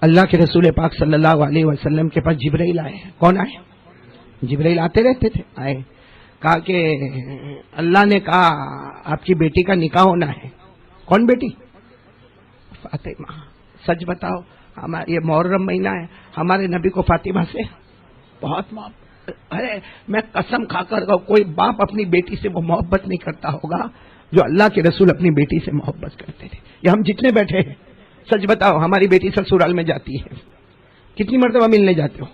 اللہ کے رسول پاک صلی اللہ علیہ وسلم کے پاس جبرائیل آئے. کون آئے؟ جبرائیل آتے رہتے تھے. آئے, کہا کہ اللہ نے کہا آپ کی بیٹی کا نکاح ہونا ہے. کون بیٹی؟ فاطمہ. سچ بتاؤ, ہمارا یہ محرم مہینہ ہے, ہمارے نبی کو فاطمہ سے بہت محبت. ارے میں قسم کھا کر کوئی باپ اپنی بیٹی سے وہ محبت نہیں کرتا ہوگا جو اللہ کے رسول اپنی بیٹی سے محبت کرتے تھے. یہ ہم جتنے بیٹھے ہیں, سچ بتاؤ ہماری بیٹی سسرال میں جاتی ہے, کتنی مرتبہ ملنے جاتے ہو؟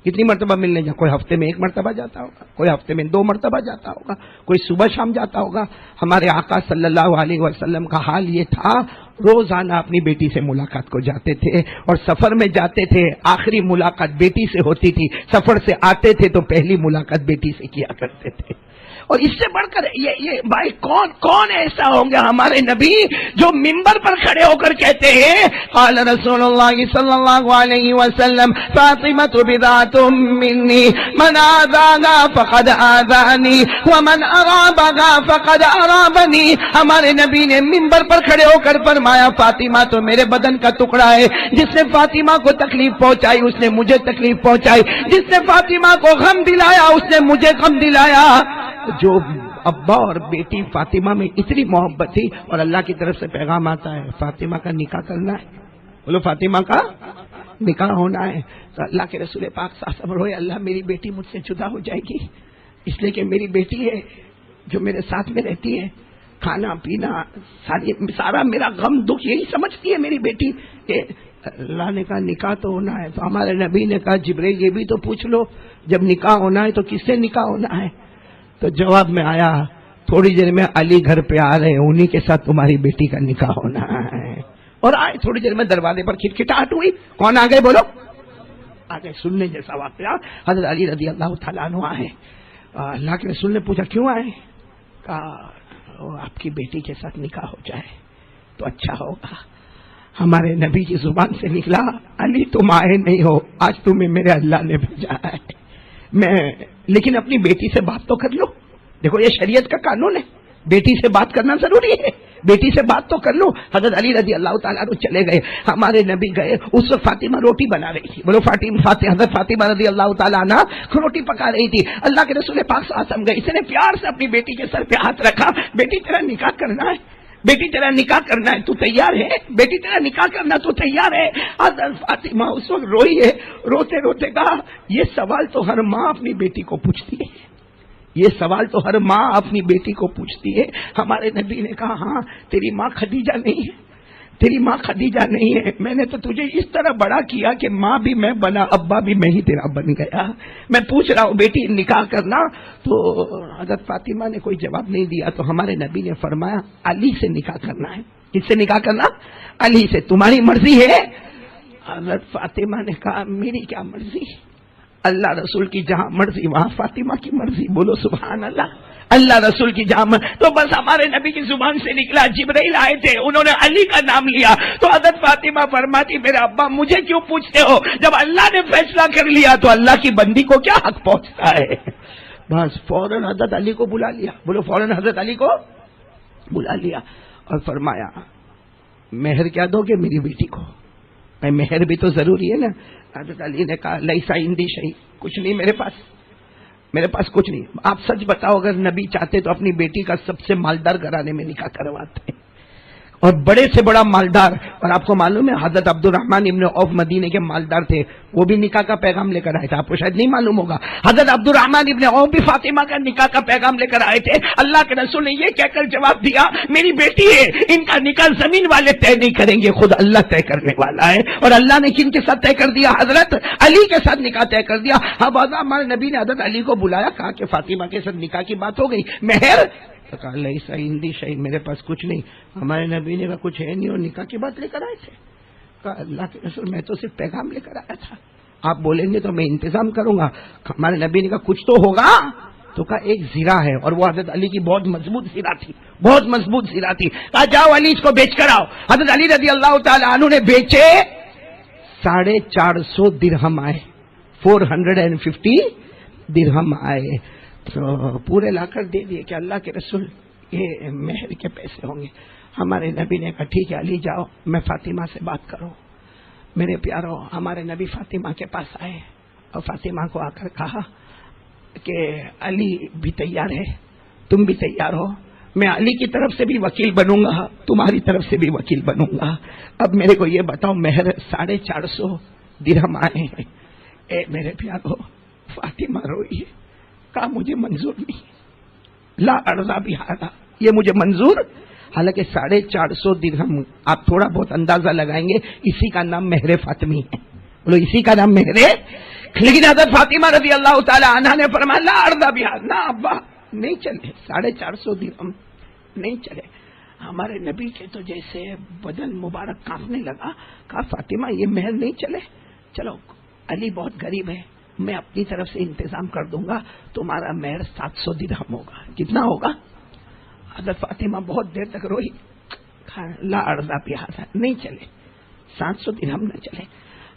کتنی مرتبہ ملنے جا؟ کوئی ہفتے میں 1 مرتبہ جاتا ہوگا, کوئی ہفتے میں 2 مرتبہ جاتا ہوگا, کوئی صبح شام جاتا ہوگا. ہمارے آقا صلی اللہ علیہ وسلم کا حال یہ تھا, روزانہ اپنی بیٹی سے ملاقات کو جاتے تھے, اور سفر میں جاتے تھے آخری ملاقات بیٹی سے ہوتی تھی. سفر سے آتے تھے تو پہلی ملاقات بیٹی سے کیا کرتے تھے. اور اس سے بڑھ کر یہ بھائی کون ایسا ہوں گے ہمارے نبی جو منبر پر کھڑے ہو کر کہتے ہیں قال رسول اللہ صلی اللہ علیہ وسلم فاطمۃ بضاعۃ منی من آذاها فقد آذانی ومن ارابها فقد ارابنی. ہمارے نبی نے منبر پر کھڑے ہو کر فرمایا فاطمہ تو میرے بدن کا ٹکڑا ہے, جس نے فاطمہ کو تکلیف پہنچائی اس نے مجھے تکلیف پہنچائی, جس نے فاطمہ کو غم دلایا اس نے مجھے غم دلایا. جو ابا اور بیٹی فاطمہ میں اتنی محبت تھی, اور اللہ کی طرف سے پیغام آتا ہے فاطمہ کا نکاح کرنا ہے. بولو فاطمہ کا نکاح ہونا ہے. تو اللہ کے رسول پاک صلی اللہ علیہ وسلم روئے, اللہ میری بیٹی مجھ سے جدا ہو جائے گی, اس لیے کہ میری بیٹی ہے جو میرے ساتھ میں رہتی ہے, کھانا پینا سارا میرا غم دکھ یہی سمجھتی ہے میری بیٹی. کہ اللہ نے کہا نکاح تو ہونا ہے. تو ہمارے نبی نے کہا جبرائیل یہ بھی تو پوچھ لو جب نکاح ہونا ہے تو کس سے نکاح ہونا ہے؟ تو جواب میں آیا تھوڑی دیر میں علی گھر پہ آ رہے ہیں, انہی کے ساتھ تمہاری بیٹی کا نکاح ہونا ہے. اور آئے تھوڑی دیر میں دروازے پر کھٹکھٹاہٹ ہوئی. کون آ گئے بولو؟ آ گئے. سننے جیسا واقعہ حضرت علی رضی اللہ تعالیٰ عنہ آئے. اللہ کے رسول نے پوچھا کیوں آئے؟ کہا آپ کی بیٹی کے ساتھ نکاح ہو جائے تو اچھا ہوگا. ہمارے نبی کی زبان سے نکلا علی تم آئے نہیں ہو, آج تمہیں میرے اللہ نے بھیجا ہے. میں لیکن اپنی بیٹی سے بات تو کر لو. دیکھو یہ شریعت کا قانون ہے, بیٹی سے بات کرنا ضروری ہے, بیٹی سے بات تو کر لو. حضرت علی رضی اللہ تعالیٰ عنہ چلے گئے. ہمارے نبی گئے, اس وقت فاطمہ روٹی بنا رہی تھی. بولو حضرت فاطمہ رضی اللہ تعالیٰ عنہ روٹی پکا رہی تھی. اللہ کے رسول پاک صلی اللہ علیہ وسلم گئے, اس نے پیار سے اپنی بیٹی کے سر پہ ہاتھ رکھا, بیٹی تیرا نکاح کرنا ہے, بیٹی تیرا نکاح کرنا ہے, تو تیار ہے؟ بیٹی تیرا نکاح کرنا تو تیار ہے؟ حضرت فاطمہ اس وقت روئی ہے. روتے روتے کہا یہ سوال تو ہر ماں اپنی بیٹی کو پوچھتی ہے, یہ سوال تو ہر ماں اپنی بیٹی کو پوچھتی ہے. ہمارے نبی نے کہا ہاں تیری ماں خدیجہ نہیں ہے, تیری ماں خدیجہ نہیں ہے. میں نے تو تجھے اس طرح بڑا کیا کہ ماں بھی میں بنا, ابا بھی میں ہی تیرا بن گیا. میں پوچھ رہا ہوں بیٹی نکاح کرنا. تو حضرت فاطمہ نے کوئی جواب نہیں دیا. تو ہمارے نبی نے فرمایا علی سے نکاح کرنا ہے. کس سے نکاح کرنا؟ علی سے. تمہاری مرضی ہے؟ حضرت فاطمہ نے کہا میری کیا مرضی, اللہ رسول کی جہاں مرضی وہاں فاطمہ کی مرضی. بولو سبحان اللہ. اللہ رسول کی جہاں تو بس ہمارے نبی کی زبان سے نکلا. جبرائیل آئے تھے, انہوں نے علی کا نام لیا. تو حضرت فاطمہ فرماتی میرے ابا مجھے کیوں پوچھتے ہو, جب اللہ نے فیصلہ کر لیا تو اللہ کی بندی کو کیا حق پہنچتا ہے. بس فوراً حضرت علی کو بلا لیا. بولو فوراً حضرت علی کو بلا لیا اور فرمایا مہر کیا دو گے میری بیٹی کو؟ مہر بھی تو ضروری ہے نا. حضرت علی نے کہا لیسا عندی شیء, کچھ نہیں میرے پاس, میرے پاس کچھ نہیں. آپ سچ بتاؤ اگر نبی چاہتے تو اپنی بیٹی کا سب سے مالدار گھرانے میں نکاح کرواتے, اور بڑے سے بڑا مالدار. اور آپ کو معلوم ہے حضرت عبد الرحمن ابن عوف مدینے کے مالدار تھے, وہ بھی نکاح کا پیغام لے کر آئے تھے. آپ کو شاید نہیں معلوم ہوگا, حضرت عبد الرحمن ابن عوف بھی فاطمہ کا نکاح کا پیغام لے کر آئے تھے. اللہ کے رسول نے یہ کہہ کر جواب دیا میری بیٹی ہے, ان کا نکاح زمین والے طے نہیں کریں گے, خود اللہ طے کرنے والا ہے. اور اللہ نے کن کے ساتھ طے کر دیا؟ حضرت علی کے ساتھ نکاح طے کر دیا. اب ہمارے نبی نے حضرت علی کو بلایا, کہا کہ فاطمہ کے ساتھ نکاح کی بات ہو گئی, مہر تو کہا لیسا عندی شیء, میرے پاس کچھ نہیں. ہمارے نبی نے کہا کچھ ہے نہیں, اور نکاح کی بات لے کر آئے تھے. کہا اللہ کے رسول میں تو صرف پیغام لے کر آیا تھا, آپ بولیں گے تو میں انتظام کروں گا. ہمارے نبی نے کہا کچھ تو ہوگا. تو کہا ایک زیرہ ہے, اور وہ حضرت علی کی بہت مضبوط زیرہ تھی, بہت مضبوط زیرہ تھی. کہا جاؤ علی اس کو بیچ کر آؤ. حضرت علی رضی اللہ تعالی عنہ نے بیچے, 450 درہم آئے, 450 درہم آئے. تو پورے لا کر دے دیے کہ اللہ کے رسول یہ مہر کے پیسے ہوں گے. ہمارے نبی نے کہا ٹھیک ہے علی جاؤ, میں فاطمہ سے بات کروں. میرے پیاروں، ہمارے نبی فاطمہ کے پاس آئے اور فاطمہ کو آ کر کہا کہ علی بھی تیار ہے، تم بھی تیار ہو، میں علی کی طرف سے بھی وکیل بنوں گا، تمہاری طرف سے بھی وکیل بنوں گا۔ اب میرے کو یہ بتاؤ، مہر 450 درہم آئے ہیں۔ اے میرے پیارو، فاطمہ روئی، کہا مجھے منظور نہیں، لا ارضا بہذا، یہ مجھے منظور، حالانکہ 450 درہم آپ تھوڑا بہت اندازہ لگائیں گے، اسی کا نام مہر فاطمی ہے، بولو اسی کا نام مہر۔ لیکن حضرت فاطمہ رضی اللہ تعالی عنہا نے فرمایا لا ارضا بہذا، نہ ابا نہیں چلے، 450 درہم نہیں چلے۔ ہمارے نبی کے تو جیسے بدن مبارک کانپنے لگا، کہا فاطمہ یہ مہر نہیں چلے، چلو علی بہت غریب ہے، میں اپنی طرف سے انتظام کر دوں گا، تمہارا مہر 700 درہم ہوگا۔ کتنا ہوگا؟ حضرت فاطمہ بہت دیر تک روئی، لا ارضا بہذا، نہیں چلے، 700 درہم نہ چلے۔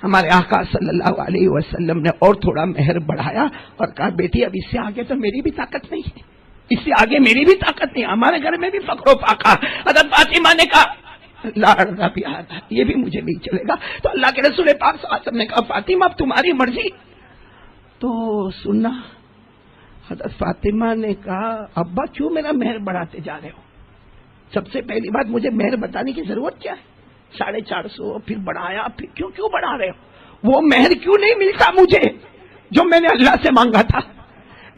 ہمارے آقا صلی اللہ علیہ وسلم نے اور تھوڑا مہر بڑھایا اور کہا بیٹی اب اس سے آگے تو میری بھی طاقت نہیں ہے، اس سے آگے میری بھی طاقت نہیں، ہمارے گھر میں بھی فقر و فاقہ۔ حضرت فاطمہ نے کہا لا ارضا بہذا، یہ بھی مجھے نہیں چلے گا۔ تو اللہ کے رسول پاک صلی اللہ علیہ وسلم نے کہا فاطمہ اب تمہاری مرضی۔ تو سننا، حضرت فاطمہ نے کہا ابا کیوں میرا مہر بڑھاتے جا رہے ہو؟ سب سے پہلی بات مجھے مہر بتانے کی ضرورت کیا ہے؟ 450 پھر بڑھایا، پھر کیوں بڑھا رہے ہو؟ وہ مہر کیوں نہیں ملتا مجھے جو میں نے اللہ سے مانگا تھا؟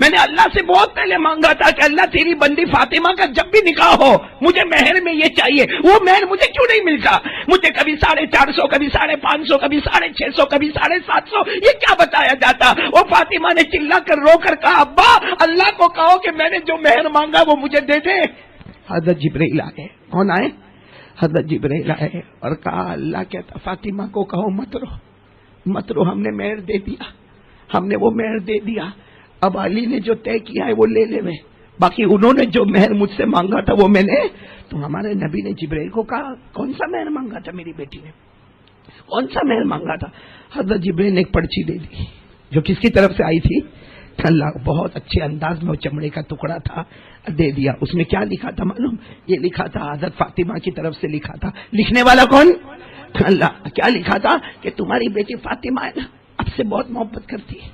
میں نے اللہ سے بہت پہلے مانگا تھا کہ اللہ تیری بندی فاطمہ کا جب بھی نکاح ہو مجھے مہر میں یہ چاہیے، وہ مہر مجھے کیوں نہیں ملتا؟ مجھے کبھی 450، کبھی 550، کبھی 650، کبھی 750، یہ کیا بتایا جاتا؟ وہ فاطمہ نے چلا کر رو کر کہا ابا اللہ کو کہو کہ میں نے جو مہر مانگا وہ مجھے دے دے۔ حضرت جبرائیل آئے۔ کون آئے؟ حضرت جبرائیل آئے اور کہا اللہ کہتا فاطمہ کو کہو مت رو، ہم نے مہر دے دیا، ہم نے وہ مہر دے دیا، اب علی نے جو طے کیا ہے وہ لے لے، باقی انہوں نے جو مہر مجھ سے مانگا تھا وہ میں نے۔ تو ہمارے نبی نے جبرائیل کو کہا کون سا مہر مانگا تھا میری بیٹی نے؟ کون سا مہر مانگا تھا؟ حضرت جبرائیل نے ایک پرچی دے دی جو کس کی طرف سے آئی تھی؟ اللہ، بہت اچھے انداز میں وہ چمڑے کا ٹکڑا تھا، دے دیا۔ اس میں کیا لکھا تھا معلوم؟ یہ لکھا تھا حضرت فاطمہ کی طرف سے لکھا تھا۔ لکھنے والا کون؟ اللہ۔ کیا لکھا تھا؟ کہ تمہاری بیٹی فاطمہ ہے نا، اب سے بہت محبت کرتی ہے۔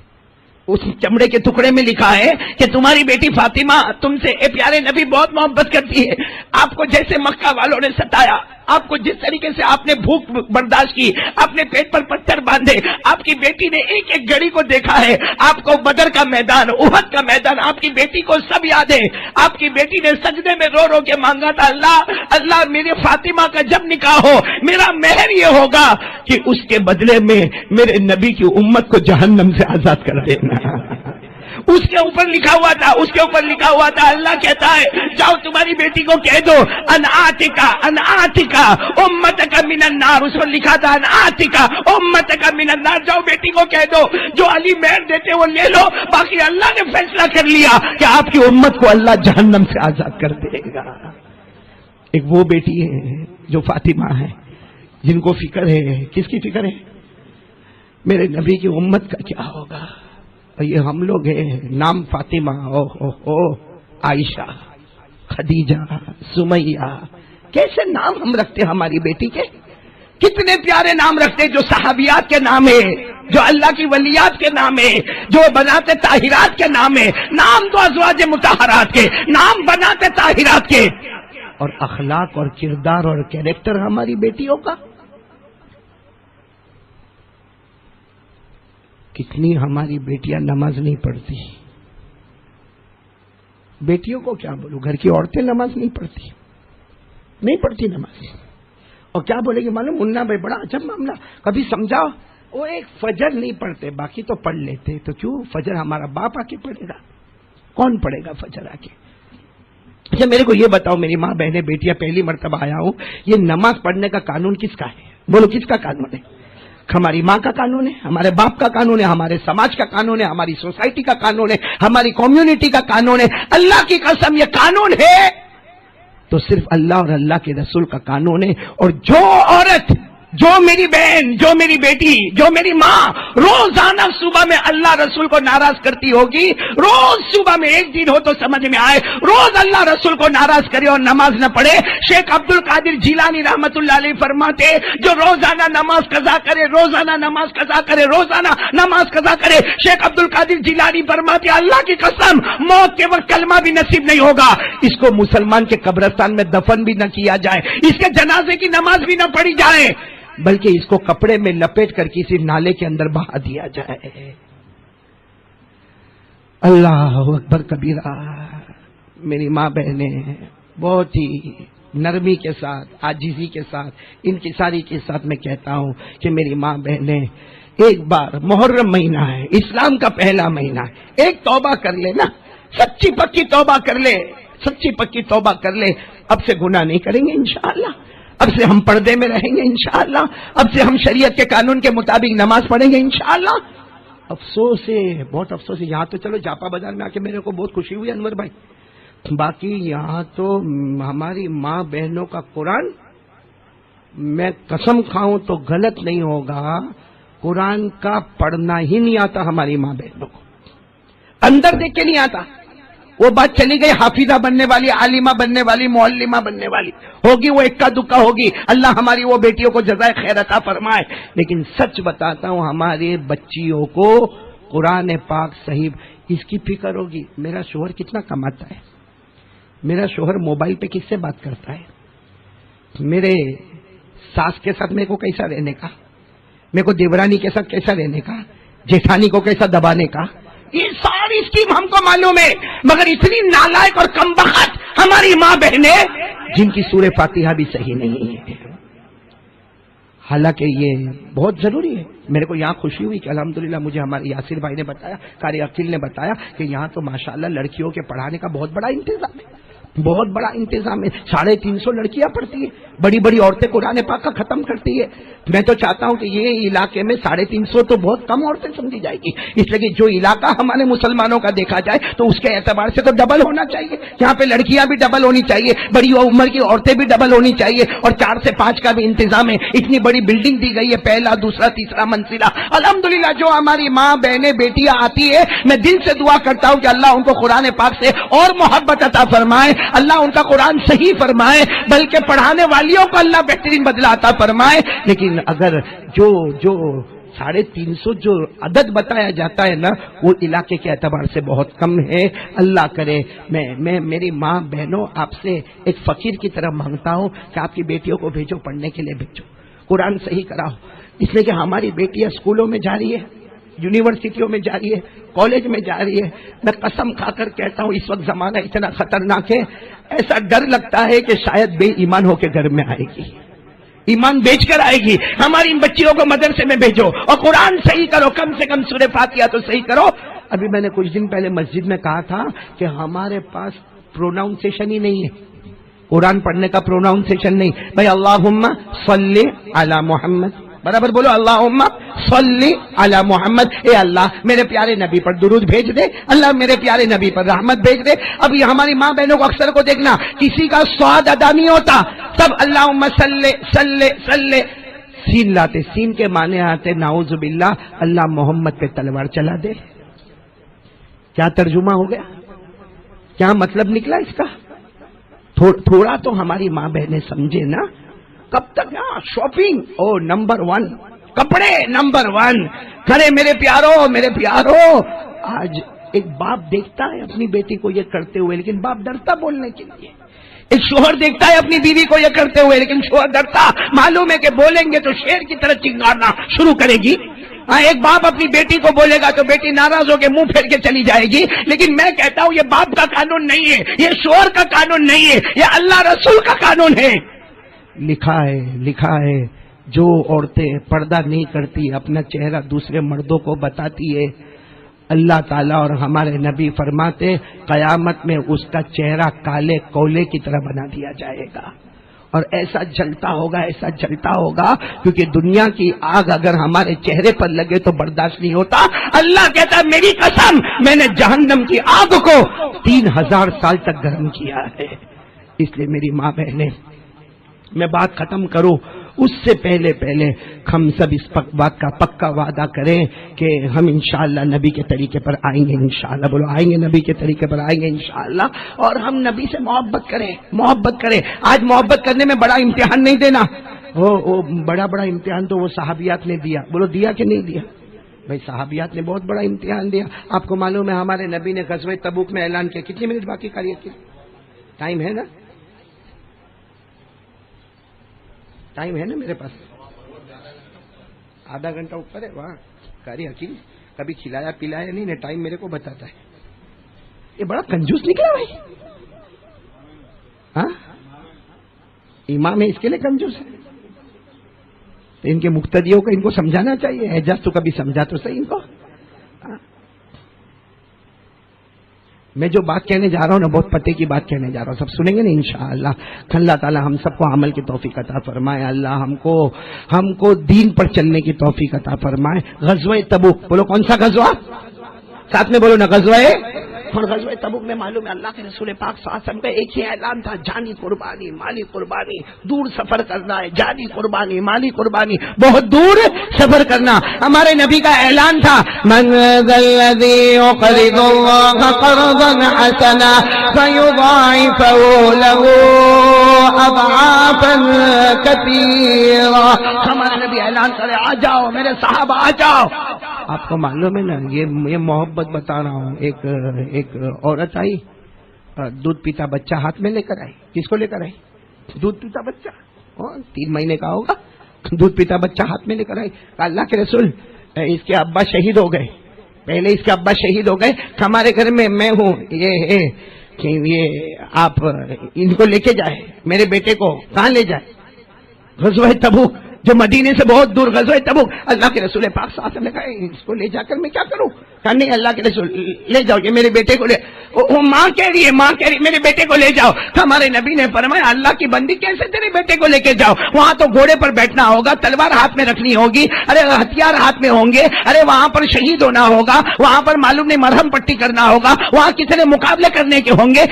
اس چمڑے کے ٹکڑے میں لکھا ہے کہ تمہاری بیٹی فاطمہ تم سے اے پیارے نبی بہت محبت کرتی ہے، آپ کو جیسے مکہ والوں نے ستایا، آپ کو جس طریقے سے آپ نے بھوک برداشت کی، اپنے پیٹ پر پتھر باندھے، آپ کی بیٹی نے ایک ایک گھڑی کو دیکھا ہے، آپ کو بدر کا میدان، احد کا میدان، آپ کی بیٹی کو سب یاد ہے۔ آپ کی بیٹی نے سجدے میں رو رو کے مانگا تھا اللہ میرے فاطمہ کا جب نکاح ہو میرا مہر یہ ہوگا کہ اس کے بدلے میں میرے نبی کی امت کو جہنم سے آزاد کر دینا۔ اس کے اوپر لکھا ہوا تھا اللہ کہتا ہے جاؤ تمہاری بیٹی کو کہہ دو ان آتکا امتک من النار، اس پر لکھا تھا ان آتکا امتک من النار، جاؤ بیٹی کو کہہ دو جو علی مہر دیتے وہ لے لو، باقی اللہ نے فیصلہ کر لیا کہ آپ کی امت کو اللہ جہنم سے آزاد کر دے گا۔ ایک وہ بیٹی ہے جو فاطمہ ہے، جن کو فکر ہے، کس کی فکر ہے؟ میرے نبی کی امت کا کیا ہوگا۔ اور یہ ہم لوگ ہیں، نام فاطمہ، عائشہ، خدیجہ، سمیہ، کیسے نام ہم رکھتے ہماری بیٹی کے، کتنے پیارے نام رکھتے جو صحابیات کے نام ہے، جو اللہ کی ولیات کے نام ہے، جو بناتے طاہرات کے نام ہے، نام تو ازواج مطہرات کے، نام بناتے طاہرات کے، اور اخلاق اور کردار اور کیریکٹر ہماری بیٹیوں کا۔ کتنی ہماری بیٹیاں نماز نہیں پڑھتی، بیٹیوں کو کیا بولوں، گھر کی عورتیں نماز نہیں پڑھتی نماز، اور کیا بولے گی معلوم؟ منا بھائی بڑا عجب معاملہ، کبھی سمجھاؤ، وہ ایک فجر نہیں پڑھتے، باقی تو پڑھ لیتے، تو کیوں فجر ہمارا باپ آ کے پڑھے گا؟ کون پڑھے گا فجر آ کے؟ اچھا میرے کو یہ بتاؤ میری ماں بہنیں بیٹیاں، پہلی مرتبہ آیا ہوں، یہ نماز پڑھنے کا قانون کس کا ہے؟ بولو کس کا قانون ہے؟ ہماری ماں کا قانون ہے، ہمارے باپ کا قانون ہے، ہمارے سماج کا قانون ہے، ہماری سوسائٹی کا قانون ہے، ہماری کمیونٹی کا قانون ہے۔ اللہ کی قسم یہ قانون ہے تو صرف اللہ اور اللہ کے رسول کا قانون ہے۔ اور جو عورت جو میری بہن، جو میری بیٹی، جو میری ماں روزانہ صبح میں اللہ رسول کو ناراض کرتی ہوگی، روز صبح میں ایک دن ہو تو سمجھ میں آئے، روز اللہ رسول کو ناراض کرے اور نماز نہ پڑھے. شیخ عبد القادر جیلانی رحمت اللہ علیہ فرماتے جو روزانہ نماز قضا کرے، روزانہ نماز قضا کرے، روزانہ نماز قضا کرے، شیخ عبد القادر جیلانی فرماتے اللہ کی قسم موت کے وقت کلمہ بھی نصیب نہیں ہوگا، اس کو مسلمان کے قبرستان میں دفن بھی نہ کیا جائے، اس کے جنازے کی نماز بھی نہ پڑھی جائے، بلکہ اس کو کپڑے میں لپیٹ کر کسی نالے کے اندر بہا دیا جائے. اللہ اکبر کبیرہ. میری ماں بہنیں بہت ہی نرمی کے ساتھ، عاجزی کے ساتھ، انکساری کے ساتھ میں کہتا ہوں کہ میری ماں بہنیں ایک بار محرم مہینہ ہے، اسلام کا پہلا مہینہ ہے، ایک توبہ کر لے نا، سچی پکی توبہ کر لے، سچی پکی توبہ کر لے. اب سے گناہ نہیں کریں گے انشاءاللہ، اب سے ہم پردے میں رہیں گے انشاءاللہ، اب سے ہم شریعت کے قانون کے مطابق نماز پڑھیں گے انشاءاللہ. افسوس ہے، بہت افسوس ہے. یہاں تو چلو جاپا بازار میں آ کے میرے کو بہت خوشی ہوئی انور بھائی، باقی یہاں تو ہماری ماں بہنوں کا قرآن، میں قسم کھاؤں تو غلط نہیں ہوگا، قرآن کا پڑھنا ہی نہیں آتا ہماری ماں بہنوں کو، اندر دیکھ کے نہیں آتا. وہ بات چلی گئی حافظہ بننے والی، عالمہ بننے والی، معلمہ بننے والی ہوگی، وہ اکا دکا ہوگی، اللہ ہماری وہ بیٹیوں کو جزائے خیر عطا فرمائے. لیکن سچ بتاتا ہوں ہمارے بچیوں کو قرآن پاک صحیح اس کی فکر ہوگی. میرا شوہر کتنا کماتا ہے، میرا شوہر موبائل پہ کس سے بات کرتا ہے، میرے ساس کے ساتھ میرے کو کیسا رہنے کا، میرے کو دیورانی کے ساتھ کیسا رہنے کا، جیٹھانی کو کیسا دبانے کا، یہ ساری اسکیم ہم کو معلوم ہے. مگر اتنی نالائق اور کمبخت ہماری ماں بہنیں جن کی سورہ فاتحہ بھی صحیح نہیں ہے. حالانکہ یہ بہت ضروری ہے. میرے کو یہاں خوشی ہوئی کہ الحمدللہ مجھے ہمارے یاسر بھائی نے بتایا، قاری عقیل نے بتایا کہ یہاں تو ماشاءاللہ لڑکیوں کے پڑھانے کا بہت بڑا انتظام ہے، بہت بڑا انتظام ہے. 350 لڑکیاں پڑھتی ہیں، بڑی بڑی عورتیں قرآن پاک کا ختم کرتی ہے. میں تو چاہتا ہوں کہ یہ علاقے میں 350 تو بہت کم عورتیں سمجھی جائے گی، اس لیے کہ جو علاقہ ہمارے مسلمانوں کا دیکھا جائے تو اس کے اعتبار سے تو ڈبل ہونا چاہیے. یہاں پہ لڑکیاں بھی ڈبل ہونی چاہیے، بڑی عمر کی عورتیں بھی ڈبل ہونی چاہیے، اور 4 سے 5 کا بھی انتظام ہے. اتنی بڑی بلڈنگ دی گئی ہے، پہلا، دوسرا، تیسرا منزلہ. الحمدللہ جو ہماری ماں بہنیں بیٹیاں آتی ہے، میں دل سے دعا کرتا ہوں کہ اللہ ان کو قرآن پاک سے اور محبت عطا فرمائے، اللہ ان کا قرآن صحیح فرمائے، بلکہ پڑھانے والیوں کو اللہ بہترین بدلہ عطا فرمائے. لیکن اگر جو 350 جو عدد بتایا جاتا ہے نا، وہ علاقے کے اعتبار سے بہت کم ہے. اللہ کرے میں میری ماں بہنوں آپ سے ایک فقیر کی طرح مانگتا ہوں کہ آپ کی بیٹیوں کو بھیجو، پڑھنے کے لیے بھیجو، قرآن صحیح کراؤ. اس لیے کہ ہماری بیٹیاں اسکولوں میں جا رہی ہے، یونیورسٹیوں میں جا رہی ہے، کالج میں جا رہی ہے. میں قسم کھا کر کہتا ہوں اس وقت زمانہ اتنا خطرناک ہے، ایسا ڈر لگتا ہے کہ شاید بے ایمان ہو کے گھر میں آئے گی، ایمان بیچ کر آئے گی. ہماری ان بچیوں کو مدرسے میں بھیجو اور قرآن صحیح کرو، کم سے کم سورہ فاتحہ تو صحیح کرو. ابھی میں نے کچھ دن پہلے مسجد میں کہا تھا کہ ہمارے پاس پروناؤنسیشن ہی نہیں ہے، قرآن پڑھنے کا پروناؤنسیشن نہیں. بھائی اللہم صلی علی محمد، برابر بولو، اللہم صلی علی محمد. اے اللہ میرے پیارے نبی پر درود بھیج دے، اللہ میرے پیارے نبی پر رحمت بھیج دے. اب یہ ہماری ماں بہنوں کو اکثر کو دیکھنا کسی کا سواد ادا نہیں ہوتا، سب اللہم صلی صلی صلی سین لاتے، سین کے معنی آتے نعوذ باللہ اللہ محمد پہ تلوار چلا دے. کیا ترجمہ ہو گیا، کیا مطلب نکلا اس کا؟ تھوڑا تو ہماری ماں بہنیں سمجھے نا. کب تک شاپنگ نمبر 1، کپڑے نمبر 1 کرے. میرے پیارو آج ایک باپ دیکھتا ہے اپنی بیٹی کو یہ کرتے ہوئے، لیکن باپ ڈرتا بولنے کے لیے. ایک شوہر دیکھتا ہے اپنی بیوی کو یہ کرتے ہوئے، لیکن شوہر ڈرتا، معلوم ہے کہ بولیں گے تو شیر کی طرح چنگارنا شروع کرے گی. ایک باپ اپنی بیٹی کو بولے گا تو بیٹی ناراض ہو کے منہ پھیر کے چلی جائے گی. لیکن میں کہتا ہوں یہ باپ کا قانون نہیں ہے، یہ شوہر کا قانون نہیں ہے، یہ اللہ رسول کا قانون ہے. لکھا ہے جو عورتیں پردہ نہیں کرتی، اپنا چہرہ دوسرے مردوں کو بتاتی ہے، اللہ تعالیٰ اور ہمارے نبی فرماتے قیامت میں اس کا چہرہ کالے کولے کی طرح بنا دیا جائے گا، اور ایسا جلتا ہوگا کیونکہ دنیا کی آگ اگر ہمارے چہرے پر لگے تو برداشت نہیں ہوتا. اللہ کہتا ہے میری قسم میں نے جہنم کی آگ کو 3000 سال تک گرم کیا ہے. اس لیے میری ماں بہنیں، میں بات ختم کروں اس سے پہلے ہم سب اس بات کا پکا وعدہ کریں کہ ہم انشاءاللہ نبی کے طریقے پر آئیں گے، انشاءاللہ بولو آئیں گے، نبی کے طریقے پر آئیں گے انشاءاللہ، اور ہم نبی سے محبت کریں۔ آج محبت کرنے میں بڑا امتحان نہیں دینا، وہ بڑا امتحان تو وہ صحابیات نے دیا، بولو دیا کہ نہیں دیا؟ بھائی صحابیات نے بہت بڑا امتحان دیا۔ آپ کو معلوم ہے ہمارے نبی نے غزوہ تبوک میں اعلان کیا، کتنے منٹ باقی کریے، ٹائم ہے نا؟ ٹائم ہے نا میرے پاس؟ آدھا گھنٹہ اوپر ہے، واہ کاری حکیم، کبھی کھلایا پلایا نہیں، ٹائم میرے کو بتاتا ہے، یہ بڑا کنجوس نکلا بھائی، ہاں امام ہے اس کے لیے کنجوس ہے، تو ان کے مقتدیوں کو ان کو سمجھانا چاہیے، اعجاز تو کبھی سمجھا تو صحیح ان کو۔ میں جو بات کہنے جا رہا ہوں نا بہت پتے کی بات کہنے جا رہا ہوں، سب سنیں گے نا انشاءاللہ۔ اللہ تعالی ہم سب کو عمل کی توفیق عطا فرمائے، اللہ ہم کو دین پر چلنے کی توفیق عطا فرمائے۔ غزوہ تبوک، بولو کون سا غزوہ؟ ساتھ میں بولو نا، غزوہ اور غزوہ تبوک میں معلوم ہے اللہ کے رسول پاک صلی اللہ علیہ وسلم کا ایک ہی اعلان تھا، جانی قربانی مالی قربانی، دور سفر کرنا ہے، جانی قربانی مالی قربانی، بہت دور سفر کرنا ہمارے نبی کا اعلان تھا۔ من ذا الذی یقرض اللہ قرضا حسنا فیضاعفہ لہ اضعافا کثیرا، ہمارا نبی اعلان کرے آ جاؤ میرے صحابہ آ جاؤ۔ آپ کو معلوم ہے نا، یہ محبت بتا رہا ہوں، ایک عورت آئی، دودھ پیتا بچہ ہاتھ میں لے کر آئی، کس کو لے کر آئی؟ دودھ پیتا بچہ، 3 مہینے کا ہوگا، دودھ پیتا بچہ ہاتھ میں لے کر آئی، اللہ کے رسول اس کے ابا شہید ہو گئے، پہلے اس کے ابا شہید ہو گئے، ہمارے گھر میں میں ہوں، یہ آپ ان کو لے کے جائے، میرے بیٹے کو کہاں لے جائے؟ غزوہ تبوک، جو مدینے سے بہت دور، غزوہ تبوک۔ اللہ کے رسول پاک صلی اللہ علیہ وسلم نے کہا اس کو لے جا کر میں کیا کروں؟ کہا نہیں اللہ کے رسول لے جاؤ، یہ میرے بیٹے کو لے، وہ ماں کہہ رہی ہے میرے بیٹے کو لے جاؤ۔ ہمارے نبی نے فرمایا اللہ کی بندی کیسے تیرے بیٹے کو لے کے جاؤ؟ وہاں تو گھوڑے پر بیٹھنا ہوگا، تلوار ہاتھ میں رکھنی ہوگی، ارے ہتھیار ہاتھ میں ہوں گے، ارے وہاں پر شہید ہونا ہوگا، وہاں پر معلوم نہیں مرہم پٹی کرنا ہوگا، وہاں کسی نے مقابلے کرنے کے ہوں گے،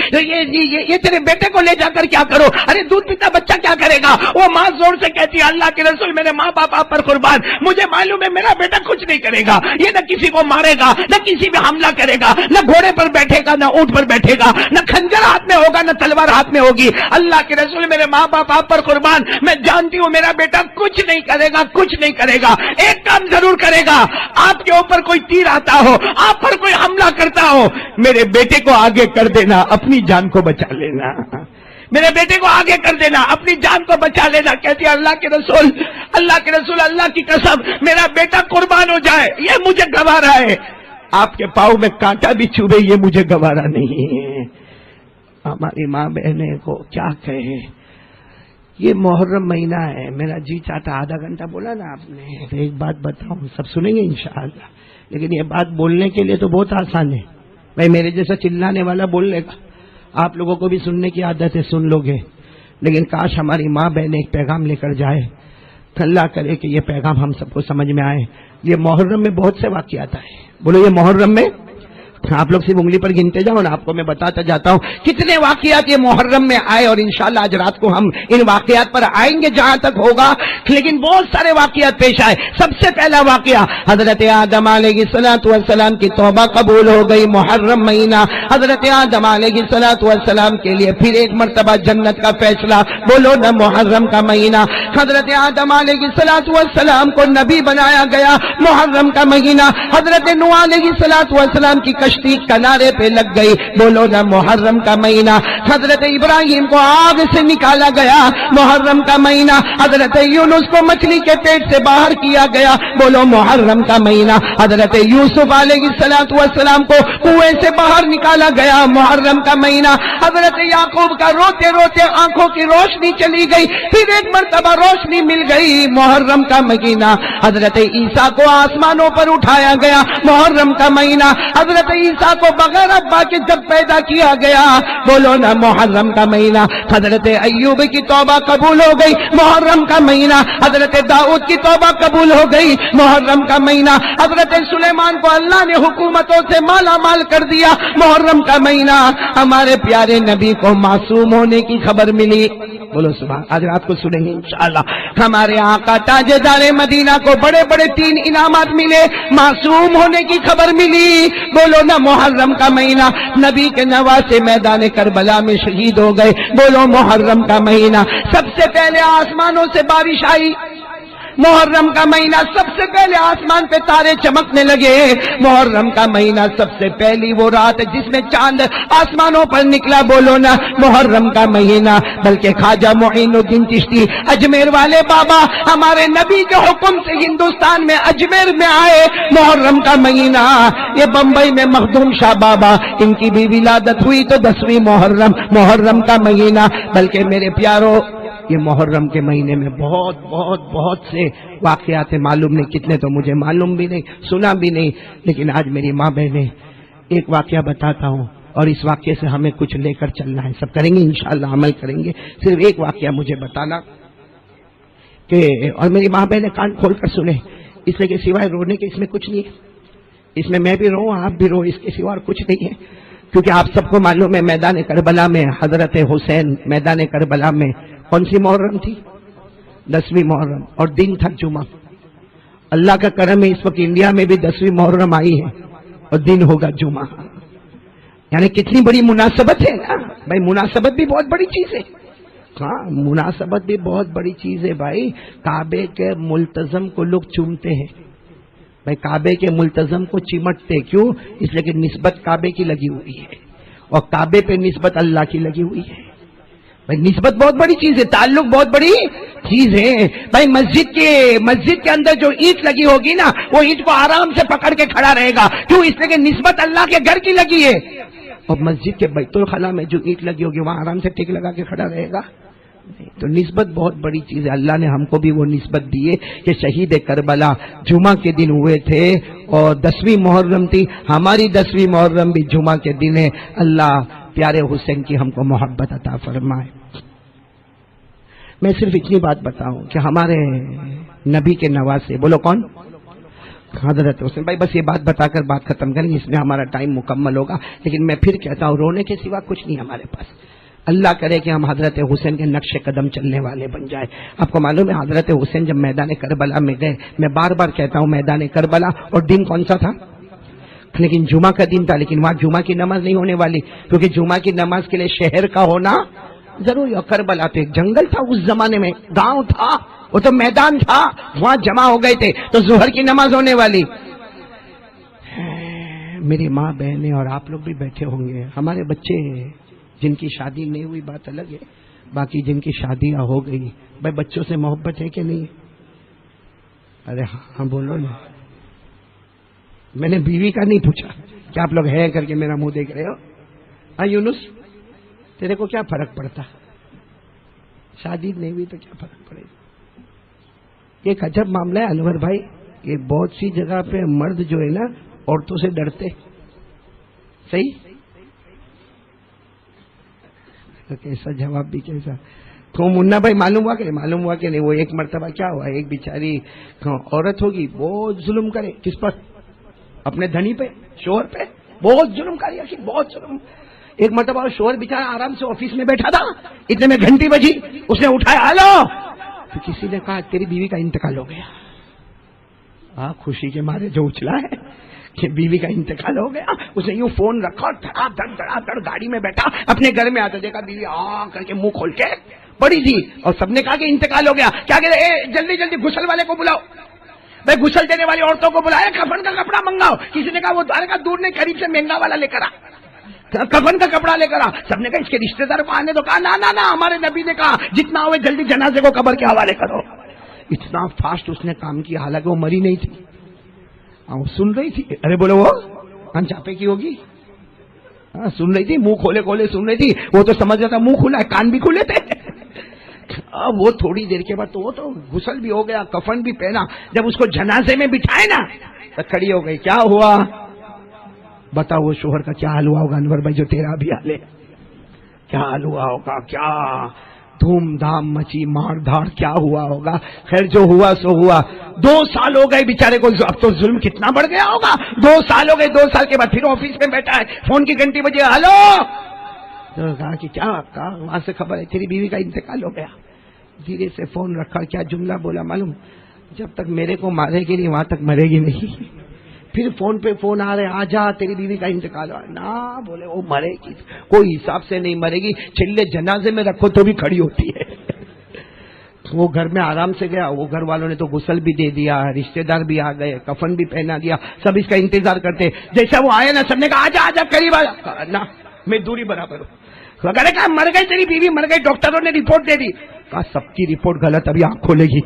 یہ تیرے بیٹے کو لے جا کر کیا کرو؟ ارے دودھ پیتا بچہ کیا کرے گا؟ وہ ماں زور سے کہتی ہے اللہ کے رسول میرے ماں باپ آپ پر قربان، مجھے معلوم ہے میرا بیٹا کچھ نہیں کرے گا، یہ نہ کسی کو مارے گا، نہ کسی پہ حملہ کرے گا، نہ گھوڑے پر بیٹھے گا، نہ اونٹ پر بیٹھے گا، نہ خنجر ہاتھ میں ہوگا، نہ تلوار ہاتھ میں ہوگی۔ اللہ کے رسول میرے ماں باپ آپ پر قربان، میں جانتی ہوں میرا بیٹا کچھ نہیں کرے گا، کچھ نہیں کرے گا، ایک کام ضرور کرے گا، آپ کے اوپر کوئی تیر آتا ہو، آپ پر کوئی حملہ کرتا ہو، میرے بیٹے کو آگے کر دینا، اپنی جان کو بچا لینا، میرے بیٹے کو آگے کر دینا، اپنی جان کو بچا لینا۔ کہتی ہے اللہ کے رسول اللہ کی قسم میرا بیٹا قربان ہو جائے یہ مجھے گوارا ہے، آپ کے پاؤں میں کانٹا بھی چبھے یہ مجھے گوارا نہیں ہے۔ ہماری ماں بہنیں کو کیا کہے، یہ محرم مہینہ ہے، میرا جی چاہتا آدھا گھنٹہ بولا نا آپ نے، ایک بات بتاؤں سب سنیں گے انشاءاللہ، لیکن یہ بات بولنے کے لیے تو بہت آسان ہے، بھائی میرے جیسا چلانے والا بول لے گا، آپ لوگوں کو بھی سننے کی عادت ہے سن لو گے، لیکن کاش ہماری ماں بہن ایک پیغام لے کر جائے، اللہ کرے کہ یہ پیغام ہم سب کو سمجھ میں آئے۔ یہ محرم میں بہت سے واقعات آئے، بولو یہ محرم میں، آپ لوگ صرف انگلی پر گنتے جاؤ نا، آپ کو میں بتاتا جاتا ہوں کتنے واقعات یہ محرم میں آئے، اور انشاءاللہ آج رات کو ہم ان واقعات پر آئیں گے جہاں تک ہوگا، لیکن بہت سارے واقعات پیش آئے۔ سب سے پہلا واقعہ حضرت آدم علیہ السلام کی توبہ قبول ہو گئی، محرم مہینہ، حضرت آدم علیہ السلام کے لیے پھر ایک مرتبہ جنت کا فیصلہ، بولو نا محرم کا مہینہ، حضرت آدم علیہ السلام کو نبی بنایا گیا، محرم کا مہینہ، حضرت نوح علیہ السلام کی کشتی کنارے پہ لگ گئی، بولو نا محرم کا مہینہ، حضرت ابراہیم کو آگ سے نکالا گیا، محرم کا مہینہ، حضرت یونس کو مچھلی کے پیٹ سے باہر کیا گیا، بولو محرم کا مہینہ، حضرت یوسف علیہ السلام کو کنویں سے باہر نکالا گیا، محرم کا مہینہ، حضرت یعقوب کا روتے روتے آنکھوں کی روشنی چلی گئی، پھر ایک مرتبہ روشنی مل گئی، محرم کا مہینہ، حضرت عیسیٰ کو آسمانوں پر اٹھایا گیا، محرم کا مہینہ، حضرت عیسیٰ کو بغیر ابا کے جب پیدا کیا گیا، بولو نا محرم کا مہینہ، حضرت ایوب کی توبہ قبول ہو گئی، محرم کا مہینہ، حضرت داؤد کی توبہ قبول ہو گئی، محرم کا مہینہ، حضرت سلیمان کو اللہ نے حکومتوں سے مالا مال کر دیا، محرم کا مہینہ، ہمارے پیارے نبی کو معصوم ہونے کی خبر ملی، بولو سبحان. آج رات کو سنیں گے انشاءاللہ. ہمارے آقا تاجدار مدینہ کو بڑے بڑے 3 انعامات ملے. معصوم ہونے کی خبر ملی. بولو نا محرم کا مہینہ, نبی کے نواسے میدان کربلا میں شہید ہو گئے. بولو محرم کا مہینہ, سب سے پہلے آسمانوں سے بارش آئی. محرم کا مہینہ سب سے پہلے آسمان پہ تارے چمکنے لگے. محرم کا مہینہ سب سے پہلی وہ رات جس میں چاند آسمانوں پر نکلا. بولو نا محرم کا مہینہ. بلکہ خواجہ معین الدین چشتی اجمیر والے بابا ہمارے نبی کے حکم سے ہندوستان میں اجمیر میں آئے. محرم کا مہینہ. یہ بمبئی میں مخدوم شاہ بابا, ان کی بھی ولادت ہوئی تو 10ویں محرم کا مہینہ. بلکہ میرے پیارو, یہ محرم کے مہینے میں بہت بہت بہت سے واقعات ہیں. معلوم نہیں کتنے, تو مجھے معلوم بھی نہیں, سنا بھی نہیں. لیکن آج میری ماں بہنیں ایک واقعہ بتاتا ہوں, اور اس واقعے سے ہمیں کچھ لے کر چلنا ہے. سب کریں گے انشاءاللہ, عمل کریں گے. صرف ایک واقعہ مجھے بتانا کہ, اور میری ماں بہنیں کان کھول کر سنیں, اس لیے کہ سوائے رونے کے اس میں کچھ نہیں ہے. اس میں بھی رو, آپ بھی رو, اس کے سوا اور کچھ نہیں ہے. کیونکہ آپ سب کو معلوم ہے میدان کربلا میں حضرت حسین, میدان کربلا میں کون سی محرم تھی؟ 10ویں محرم, اور دن تھا جمعہ. اللہ کا کرم ہے اس وقت انڈیا میں بھی 10ویں محرم آئی ہے اور دن ہوگا جمعہ. یعنی کتنی بڑی مناسبت ہے نا بھائی. مناسبت بھی بہت بڑی چیز ہے. ہاں, مناسبت بھی بہت بڑی چیز ہے بھائی. کعبے کے ملتزم کو لوگ چومتے ہیں بھائی. کعبے کے ملتزم کو چمٹتے کیوں؟ اس لیے کہ نسبت کعبے کی لگی ہوئی ہے, اور کعبے پہ نسبت اللہ کی لگی ہوئی ہے. بھائی نسبت بہت بڑی چیز ہے, تعلق بہت بڑی چیز ہے بھائی. مسجد کے اندر جو اینٹ لگی ہوگی نا, وہ اینٹ کو آرام سے پکڑ کے کھڑا رہے گا. کیوں؟ اس لیے کہ نسبت اللہ کے گھر کی لگی ہے. اور مسجد کے بیت الخلا میں جو اینٹ لگی ہوگی, وہاں آرام سے ٹیک لگا کے کھڑا رہے گا. تو نسبت بہت بڑی چیز ہے. اللہ نے ہم کو بھی وہ نسبت دی ہے کہ شہید کربلا جمعہ کے دن ہوئے تھے, اور 10ویں محرم تھی. ہماری 10ویں محرم بھی جمعہ کے دن ہے. اللہ پیارے حسین کی ہم کو محبت عطا فرمائے. میں صرف اتنی بات بتاؤں کہ ہمارے نبی کے نواسے, بولو کون؟ حضرت حسین. بھائی بس یہ بات بتا کر بات ختم کریں, اس میں ہمارا ٹائم مکمل ہوگا. لیکن میں پھر کہتا ہوں, رونے کے سوا کچھ نہیں ہمارے پاس. اللہ کرے کہ ہم حضرت حسین کے نقش قدم چلنے والے بن جائے. آپ کو معلوم ہے حضرت حسین جب میدان کربلا میں گئے, میں بار بار کہتا ہوں میدان کربلا, اور دن کون سا تھا؟ لیکن جمعہ کا دن تھا. لیکن وہاں جمعہ کی نماز نہیں ہونے والی, کیونکہ جمعہ کی نماز کے لیے شہر کا ہونا ضروری. اور کربلا تو ایک جنگل تھا اس زمانے میں, گاؤں تھا, وہ تو میدان تھا, وہاں جمع ہو گئے تھے. تو ظہر کی نماز ہونے والی. میری ماں بہنیں اور آپ لوگ بھی بیٹھے ہوں گے, ہمارے بچے جن کی شادی نہیں ہوئی بات الگ ہے, باقی جن کی شادیاں ہو گئی, بھائی بچوں سے محبت ہے کہ نہیں؟ ارے ہاں بولو نا. میں نے بیوی کا نہیں پوچھا کہ آپ لوگ ہیں کر کے میرا منہ دیکھ رہے ہو. ہاں یونس, تیرے کو کیا فرق پڑتا؟ شادی نہیں ہوئی تو کیا فرق پڑے گا؟ ایک عجب معاملہ ہے انور بھائی. یہ بہت سی جگہ پہ مرد جو ہے نا عورتوں سے ڈرتے. صحیح؟ کیسا جواب بھی کیسا. تو منا بھائی معلوم ہوا کہ نہیں؟ وہ ایک مرتبہ کیا ہوا, ایک بیچاری عورت ہوگی, بہت ظلم کرے. کس پر؟ اپنے دھنی پہ, شوہر پہ بہت ظلم کرے, بہت ظلم. ایک مرتبہ شوہر بیچارہ آرام سے آفس میں بیٹھا تھا, اتنے میں گھنٹی بجی, اس نے اٹھایا, ہلو. تو کسی نے کہا تیری بیوی کا انتقال ہو گیا. خوشی کے مارے جو اچھلا ہے کہ بیوی کا انتقال ہو گیا. اس نے یوں فون رکھا, دھڑا دھڑ گاڑی میں بیٹھا, اپنے گھر میں آتا دیکھا بیوی کر کے منہ کھول کے پڑی تھی, اور سب نے کہا کہ انتقال ہو گیا. کیا کہتے ہیں, جلدی جلدی غسل والے کو بلاؤ. بھائی غسل دینے والی عورتوں کو بلایا, کفن کا کپڑا منگاؤ. کسی نے کہا وہ دوارے کا دور نہیں, قریب سے مہنگا والا لے کر آ, کفن کا کپڑا لے کر آ. سب نے کہا اس کے رشتے دار کو آنے تو. کہا نا, ہمارے نبی نے کہا جتنا ہوئے جلدی جنازے کو قبر کے حوالے کرو. اتنا فاسٹ اس نے کام کیا, حالانکہ وہ مری نہیں تھی, سن رہی تھی. ارے بولو وہ چاپے کی ہوگی, سن رہی تھی, منہ کھولے سن رہی تھی. وہ تو سمجھ رہا تھا منہ کھلا ہے, کان بھی کھلے تھے. اب وہ تھوڑی دیر کے بعد تو وہ تو غسل بھی ہو گیا, کفن بھی پہنا. جب اس کو جنازے میں بٹھائے نا تو کھڑی ہو گئی. کیا ہوا بتاؤ؟ وہ شوہر کا کیا حال ہوا ہوگا انور بھائی, جو تیرا بھی حال ہے؟ کیا حال ہوا ہوگا, کیا دھوم دھام مچی, مار دھاڑ کیا ہوا ہوگا. خیر جو ہوا سو ہوا. 2 سال ہو گئے بیچارے کو, اب تو ظلم کتنا بڑھ گیا ہوگا. 2 سال ہو گئے, 2 سال کے بعد پھر آفس میں بیٹھا ہے, فون کی گھنٹی بجی, ہلو. تو کہا کہ کیا؟ کہا وہاں سے خبر ہے تیری بیوی کا انتقال ہو گیا. دھیرے سے فون رکھا, کیا جملہ بولا معلوم؟ جب تک میرے کو مارے گی نہیں وہاں تک مرے گی نہیں. پھر فون پہ فون آ رہے, آ جا تیری بیوی کا انتقال ہوا. نہ بولے وہ مرے گی, کوئی حساب سے نہیں مرے گی, چلے جنازے میں رکھو تو بھی کھڑی ہوتی ہے. وہ گھر میں آرام سے گیا. وہ گھر والوں نے تو غسل بھی دے دیا, رشتے دار بھی آ گئے, کفن بھی پہنا دیا, سب اس کا انتظار کرتے. جیسا وہ آیا نا سب نے کہا آجا آجا قریب آجا. نہ میں دوری برابر ہوں. اگر کہا مر گئی تیری بیوی مر گئی, ڈاکٹروں نے رپورٹ دے دی. کہا سب کی رپورٹ غلط, ابھی آنکھ کھولے گی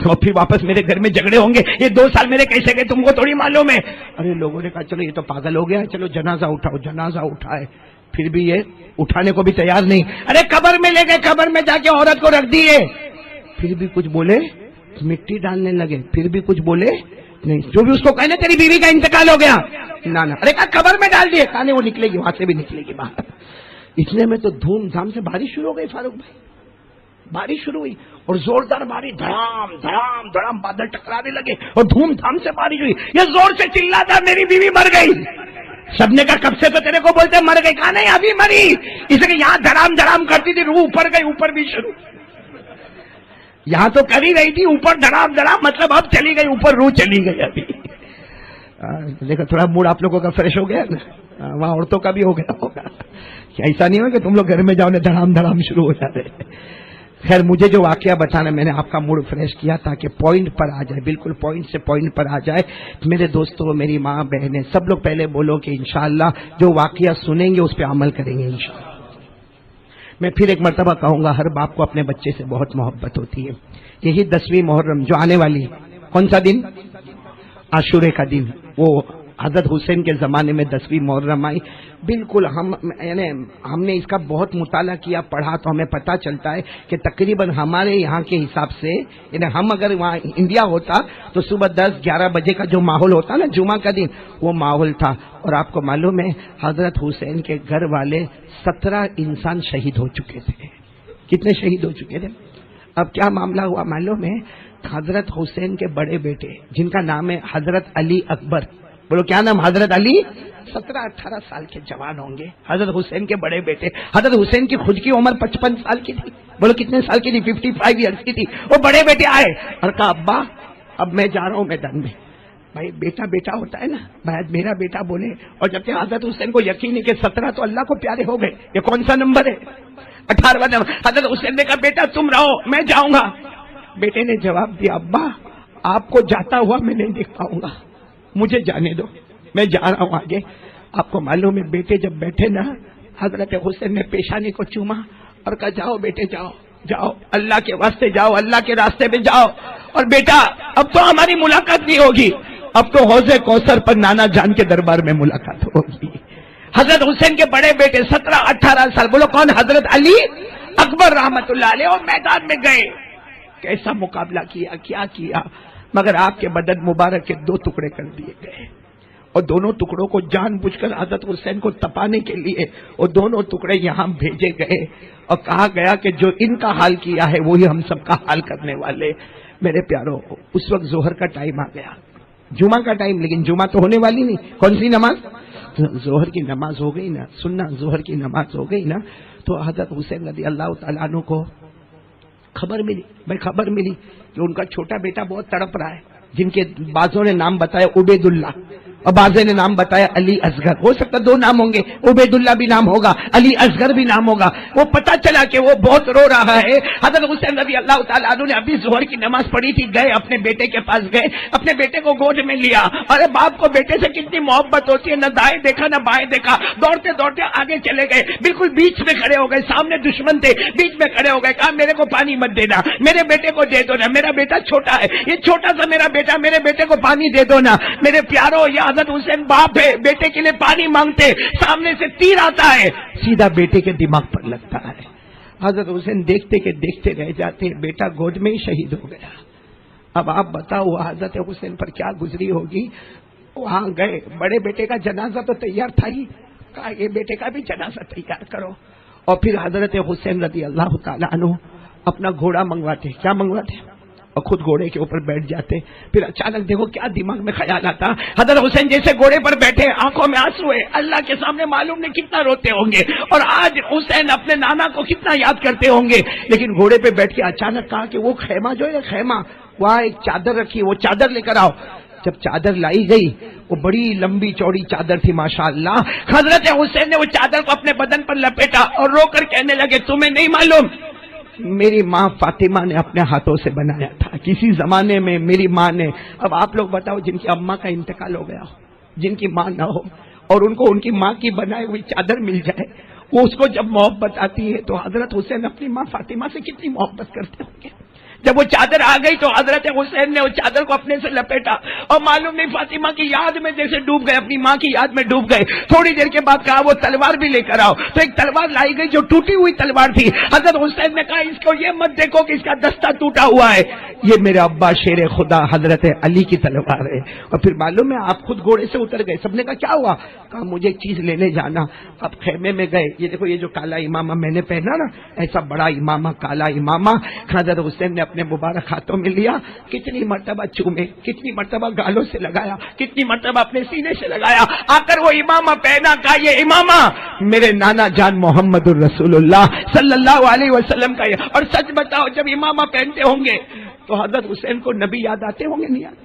تو پھر واپس میرے گھر میں جھگڑے ہوں گے. یہ 2 سال میرے کیسے گئے تم کو تھوڑی معلوم ہے. ارے لوگوں نے کہا چلو یہ تو پاگل ہو گیا, چلو جنازہ اٹھاؤ. جنازہ اٹھائے, پھر بھی یہ اٹھانے کو بھی تیار نہیں. ارے قبر میں لے گئے, قبر میں جا کے عورت کو رکھ دیے. پھر بھی کچھ بولے, مٹی ڈالنے لگے. پھر بھی کچھ بولے نہیں. جو بھی اس کو کہنے تیری بیوی کا انتقال ہو گیا, نہ ارے کہا قبر میں ڈال دیے. کہا نہیں وہ نکلے گی, وہاں سے بھی نکلے گی باہر. اتنے میں تو دھوم دھام سے بارش شروع ہو گئی فاروق بھائی. بارش شروع ہوئی اور زوردار بارش, دھڑام دھڑام دھڑام, بادل ٹکرانے لگے اور دھوم دھام سے بارش ہوئی. یہ زور سے چلاتا میری بیوی مر گئی. سب نے کہا کب سے تو تیرے کو بولتے مر گئی. کہا نہیں ابھی مری, اس لیے یہاں دھڑام دھڑام کرتی تھی, روح اوپر گئی, اوپر بھی شروع. یہاں تو کر ہی رہی تھی اوپر دھڑام دھڑام, مطلب اب چلی گئی اوپر, روح چلی گئی ابھی. دیکھو تھوڑا موڈ آپ لوگوں کا فریش ہو گیا نا, وہاں عورتوں کا بھی ہو گیا ہوگا. ایسا نہیں ہو کہ تم لوگ گھر میں جاؤ نا دھڑام دھڑام شروع ہو جاتے. خیر مجھے جو واقعہ بتانا, میں نے آپ کا موڈ فریش کیا تاکہ پوائنٹ پر آ جائے, بالکل پوائنٹ سے پوائنٹ پر آ جائے. میرے دوستوں, میری ماں بہنیں, سب لوگ پہلے بولو کہ انشاءاللہ جو واقعہ سنیں گے اس پہ عمل کریں گے انشاءاللہ. میں پھر ایک مرتبہ کہوں گا, ہر باپ کو اپنے بچے سے بہت محبت ہوتی ہے. یہی 10ویں محرم جو آنے والی ہے, کون سا دن؟ عاشورے کا دن. وہ حضرت حسین کے زمانے میں 10ویں محرم آئی. بالکل ہم نے اس کا بہت مطالعہ کیا, پڑھا, تو ہمیں پتہ چلتا ہے کہ تقریباً ہمارے یہاں کے حساب سے, یعنی ہم اگر وہاں انڈیا ہوتا تو صبح 10-11 بجے کا جو ماحول ہوتا نا جمعہ کا دن, وہ ماحول تھا. اور آپ کو معلوم ہے حضرت حسین کے گھر والے 17 انسان شہید ہو چکے تھے. کتنے شہید ہو چکے تھے؟ اب کیا معاملہ ہوا معلوم ہے؟ حضرت حسین کے بڑے بیٹے جن کا نام ہے حضرت علی اکبر, بولو کیا نام؟ حضرت علی. 17-18 سال کے جوان ہوں گے. حضرت حسین کے بڑے بیٹے, حضرت حسین کی خود کی عمر 55 سال کی تھی. بولو کتنے سال کی تھی؟ 55 ایئرس کی تھی. وہ بڑے بیٹے آئے اور کہا ابا اب میں جا رہا ہوں میدان میں. بھائی بیٹا بیٹا ہوتا ہے نا, بھائی میرا بیٹا بولے. اور جب کہ حضرت حسین کو یقین ہے کہ 17 تو اللہ کو پیارے ہو گئے, یہ کون سا نمبر ہے؟ 18واں نمبر. حضرت حسین نے کہا بیٹا تم رہو, میں جاؤں گا. بیٹے نے جواب دیا ابا آپ کو جاتا ہوا میں نہیں دیکھ پاؤں گا, مجھے جانے دو, میں جا رہا ہوں آگے. آپ کو معلوم ہے بیٹے جب بیٹھے نا, حضرت حسین نے پیشانی کو چوما اور کہا جاؤ بیٹے جاؤ جاؤ, اللہ کے واسطے جاؤ, اللہ کے راستے میں جاؤ. اور بیٹا اب تو ہماری ملاقات نہیں ہوگی, اب تو حوض کوثر پر نانا جان کے دربار میں ملاقات ہوگی. حضرت حسین کے بڑے بیٹے 17-18 سال, بولو کون؟ حضرت علی اکبر رحمت اللہ علیہ. اور میدان میں گئے, کیسا مقابلہ کیا, کیا کیا, مگر آپ کے بدن مبارک کے 2 ٹکڑے کر دیے گئے. اور دونوں ٹکڑوں کو جان بوجھ کر حضرت حسین کو تپانے کے لیے وہ دونوں ٹکڑے یہاں بھیجے گئے اور کہا گیا کہ جو ان کا حال کیا ہے وہی ہم سب کا حال کرنے والے. میرے پیاروں, اس وقت ظہر کا ٹائم آ گیا, جمعہ کا ٹائم, لیکن جمعہ تو ہونے والی نہیں. کون سی نماز؟ ظہر کی نماز ہو گئی نا, سننا, ظہر کی نماز ہو گئی نا, تو حضرت حسین رضی اللہ تعالیٰ عنہ کو خبر ملی, بھائی خبر ملی کہ ان کا چھوٹا بیٹا بہت تڑپ رہا ہے, جن کے بعضوں نے نام بتایا عبید اللہ اور بعضوں نے نام بتایا علی اصغر. ہو سکتا 2 نام ہوں گے, عبید اللہ بھی نام ہوگا, علی اصغر بھی نام ہوگا. وہ پتا چلا کہ وہ بہت رو رہا ہے. حضرت حسین رضی اللہ تعالیٰ عنہ نے ابھی ظہر کی نماز پڑھی تھی, گئے اپنے بیٹے کے پاس, گئے اپنے بیٹے کو گود میں لیا. ارے باپ کو بیٹے سے کتنی محبت ہوتی ہے, نہ دائیں دیکھا نہ بائیں دیکھا, دوڑتے دوڑتے آگے چلے گئے, بالکل بیچ میں کھڑے ہو گئے, سامنے دشمن تھے, بیچ میں کھڑے ہو گئے. کہا میرے کو پانی مت دینا, میرے بیٹے کو دے دو نا, میرا بیٹا چھوٹا ہے, یہ چھوٹا سا میرا بیٹا, میرے بیٹے کو پانی دے دو نا. میرے پیارو, یہ حضرت حسین باپ ہے, بیٹے کے لیے پانی مانگتے, سامنے سے تیر آتا ہے, سیدھا بیٹے کے دماغ پر لگتا ہے. حضرت حسین دیکھتے کہ دیکھتے رہ جاتے, بیٹا گود میں ہی شہید ہو گیا. اب آپ بتاؤ حضرت حسین پر کیا گزری ہوگی. وہاں گئے, بڑے بیٹے کا جنازہ تو تیار تھا ہی, کہا یہ بیٹے کا بھی جنازہ تیار کرو. اور پھر حضرت حسین رضی اللہ تعالیٰ عنہ اپنا گھوڑا منگواتے. کیا منگواتے؟ اور خود گھوڑے کے اوپر بیٹھ جاتے. پھر اچانک دیکھو کیا دماغ میں خیال آتا, حضرت حسین جیسے گھوڑے پر بیٹھے, آنکھوں میں آنسو ہے, اللہ کے سامنے معلوم نہیں کتنا روتے ہوں گے, اور آج حسین اپنے نانا کو کتنا یاد کرتے ہوں گے. لیکن گھوڑے پہ بیٹھ کے اچانک کہا کہ وہ خیمہ جو ہے خیمہ, وہاں ایک چادر رکھی, وہ چادر لے کر آؤ. جب چادر لائی گئی, وہ بڑی لمبی چوڑی چادر تھی ماشاءاللہ. حضرت حسین نے وہ چادر کو اپنے بدن پر لپیٹا اور رو کر کہنے لگے, تمہیں نہیں معلوم میری ماں فاطمہ نے اپنے ہاتھوں سے بنایا تھا کسی زمانے میں میری ماں نے. اب آپ لوگ بتاؤ, جن کی اماں کا انتقال ہو گیا ہو, جن کی ماں نہ ہو, اور ان کو ان کی ماں کی بنائی ہوئی چادر مل جائے, وہ اس کو جب محبت آتی ہے تو حضرت حسین اپنی ماں فاطمہ سے کتنی محبت کرتے ہوں گے. جب وہ چادر آ گئی تو حضرت حسین نے وہ چادر کو اپنے سے لپیٹا, اور معلوم نہیں فاطمہ کی یاد میں جیسے ڈوب گئے, اپنی ماں کی یاد میں ڈوب گئے. تھوڑی دیر کے بعد کہا وہ تلوار بھی لے کر آؤ, تو ایک تلوار لائی گئی جو ٹوٹی ہوئی تلوار تھی. حضرت حسین نے کہا اس کو یہ مت دیکھو کہ اس کا دستہ ٹوٹا ہوا ہے, یہ میرے ابا شیر خدا حضرت علی کی تلوار ہے. اور پھر معلوم ہے آپ خود گھوڑے سے اتر گئے. سب نے کہا کیا ہوا؟ کہا مجھے ایک چیز لینے جانا. اب خیمے میں گئے, یہ دیکھو یہ جو کالا امامہ میں نے پہنا نا, ایسا بڑا امامہ, کالا امامہ حضرت حسین نے اپنے مبارک ہاتھوں میں لیا. کتنی مرتبہ چومے, کتنی مرتبہ گالوں سے لگایا, کتنی مرتبہ اپنے سینے سے لگایا. آ کر وہ امامہ پہنا, کہا یہ امامہ میرے نانا جان محمد الرسول اللہ صلی اللہ علیہ وسلم کا ہے. اور سچ بتاؤ, جب امامہ پہنتے ہوں گے تو حضرت حسین کو نبی یاد آتے ہوں گے, نہیں یاد؟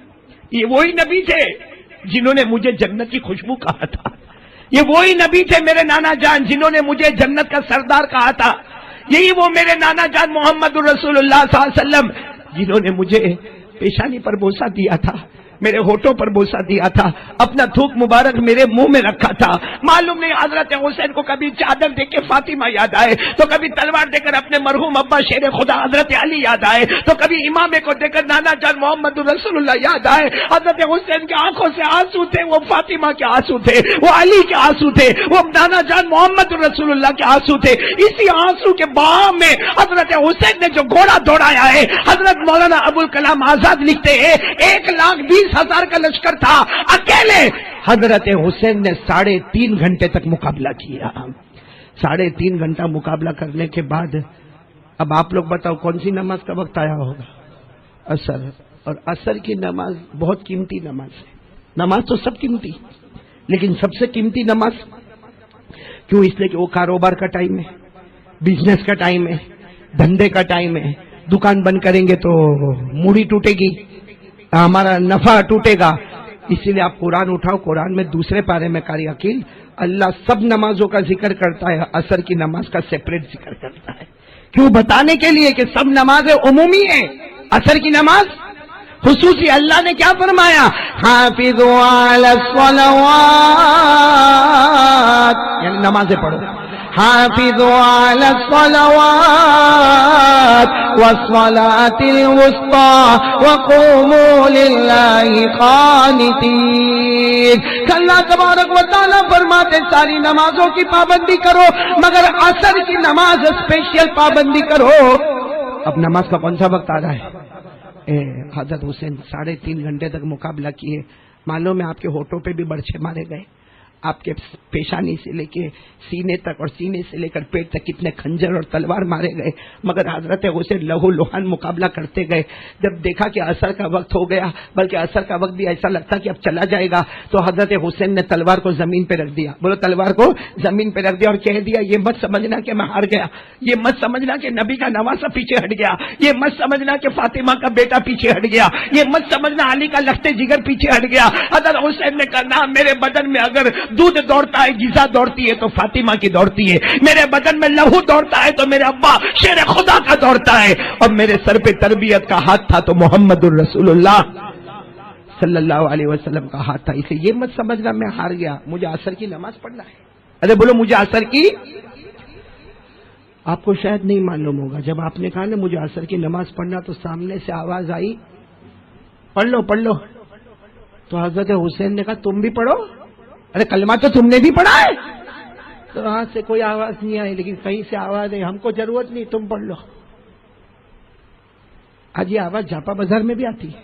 یہ وہی نبی تھے جنہوں نے مجھے جنت کی خوشبو کہا تھا. یہ وہی نبی تھے میرے نانا جان جنہوں نے مجھے جنت کا سردار کہا تھا. یہی وہ میرے نانا جان محمد الرسول اللہ صلی اللہ علیہ وسلم جنہوں نے مجھے پیشانی پر بوسہ دیا تھا, میرے ہونٹوں پر بوسہ دیا تھا, اپنا تھوک مبارک میرے منہ میں رکھا تھا. معلوم نہیں حضرت حسین کو کبھی چادر دیکھ کے فاطمہ یاد آئے, تو کبھی تلوار دے کر اپنے مرحوم ابا شیر خدا حضرت علی یاد آئے, تو کبھی امامے کو دیکھ کر نانا جان محمد رسول اللہ یاد آئے. حضرت حسین کی آنکھوں سے آنسو تھے, وہ فاطمہ کے آنسو تھے, وہ علی کے آنسو تھے, وہ نانا جان محمد رسول اللہ کے آنسو تھے. اسی آنسو کے بہاؤ میں حضرت حسین نے جو گھوڑا دوڑایا ہے, حضرت مولانا ابوالکلام آزاد لکھتے ہیں 1,20,000 کا لشکر تھا, اکیلے حضرت حسین نے 3.5 گھنٹے تک مقابلہ کیا. 3.5 گھنٹہ مقابلہ کرنے کے بعد اب آپ لوگ بتاؤ کون سی نماز کا وقت آیا ہوگا؟ عصر. اور عصر کی نماز بہت قیمتی نماز ہے. نماز تو سب قیمتی, لیکن سب سے قیمتی نماز کیوں؟ اس لیے کہ وہ کاروبار کا ٹائم ہے, بزنس کا ٹائم ہے, دھندے کا ٹائم ہے. دکان بند کریں گے تو موڑی ٹوٹے گی, ہمارا نفع ٹوٹے گا. اسی لیے آپ قرآن اٹھاؤ, قرآن میں دوسرے پارے میں قاری عقیل اللہ سب نمازوں کا ذکر کرتا ہے, عصر کی نماز کا سیپریٹ ذکر کرتا ہے. کیوں؟ بتانے کے لیے کہ سب نمازیں عمومی ہیں, عصر کی نماز خصوصی. اللہ نے کیا فرمایا؟ حافظوا علی الصلوات, یعنی نمازیں پڑھو. حافظوا علی الصلوات والصلاة الوسطى وقوموا للہ قانتین. اللہ تبارک و تعالیٰ فرماتے ساری نمازوں کی پابندی کرو, مگر عصر کی نماز اسپیشل پابندی کرو. اب نماز کا کون سا وقت آ رہا ہے؟ حضرت حسین 3.5 گھنٹے تک مقابلہ کیے. معلوم ہے آپ کے ہونٹوں پہ بھی برچھے مارے گئے, آپ کے پیشانی سے لے کے سینے تک اور سینے سے لے کر پیٹ تک کتنے خنجر اور تلوار مارے گئے, مگر حضرت حسین لہو لہان مقابلہ کرتے گئے. جب دیکھا کہ عصر کا وقت ہو گیا, بلکہ عصر کا وقت بھی ایسا لگتا کہ اب چلا جائے گا, تو حضرت حسین نے تلوار کو زمین پہ رکھ دیا. بولو, تلوار کو زمین پہ رکھ دیا اور کہہ دیا یہ مت سمجھنا کہ میں ہار گیا, یہ مت سمجھنا کہ نبی کا نواسہ پیچھے ہٹ گیا, یہ مت سمجھنا کہ فاطمہ کا بیٹا پیچھے ہٹ گیا, یہ مت سمجھنا علی کا لخت جگر پیچھے ہٹ گیا. حضرت حسین نے کہا نہ, میرے بدن میں اگر دودھ دوڑتا ہے, غذا دوڑتی ہے تو فاطمہ کی دوڑتی ہے, میرے بدن میں لہو دوڑتا ہے تو میرے ابا شیر خدا کا دوڑتا ہے, اور میرے سر پہ تربیت کا ہاتھ تھا تو محمد الرسول اللہ صلی اللہ علیہ وسلم کا ہاتھ تھا. اسے یہ مت سمجھنا میں ہار گیا, مجھے عصر کی نماز پڑھنا ہے. ارے بولو مجھے عصر کی. آپ کو شاید نہیں معلوم ہوگا, جب آپ نے کہا نا مجھے عصر کی نماز پڑھنا, تو سامنے سے آواز آئی پڑھ لو پڑھ لو. تو حضرت حسین نے کہا تم بھی پڑھو. ارے کلمہ تو تم نے بھی پڑھا ہے. تو وہاں سے کوئی آواز نہیں آئی, لیکن کہیں سے آواز ہے, ہم کو ضرورت نہیں, تم پڑھ لو. آج یہ آواز جھاپا بازار میں بھی آتی ہے.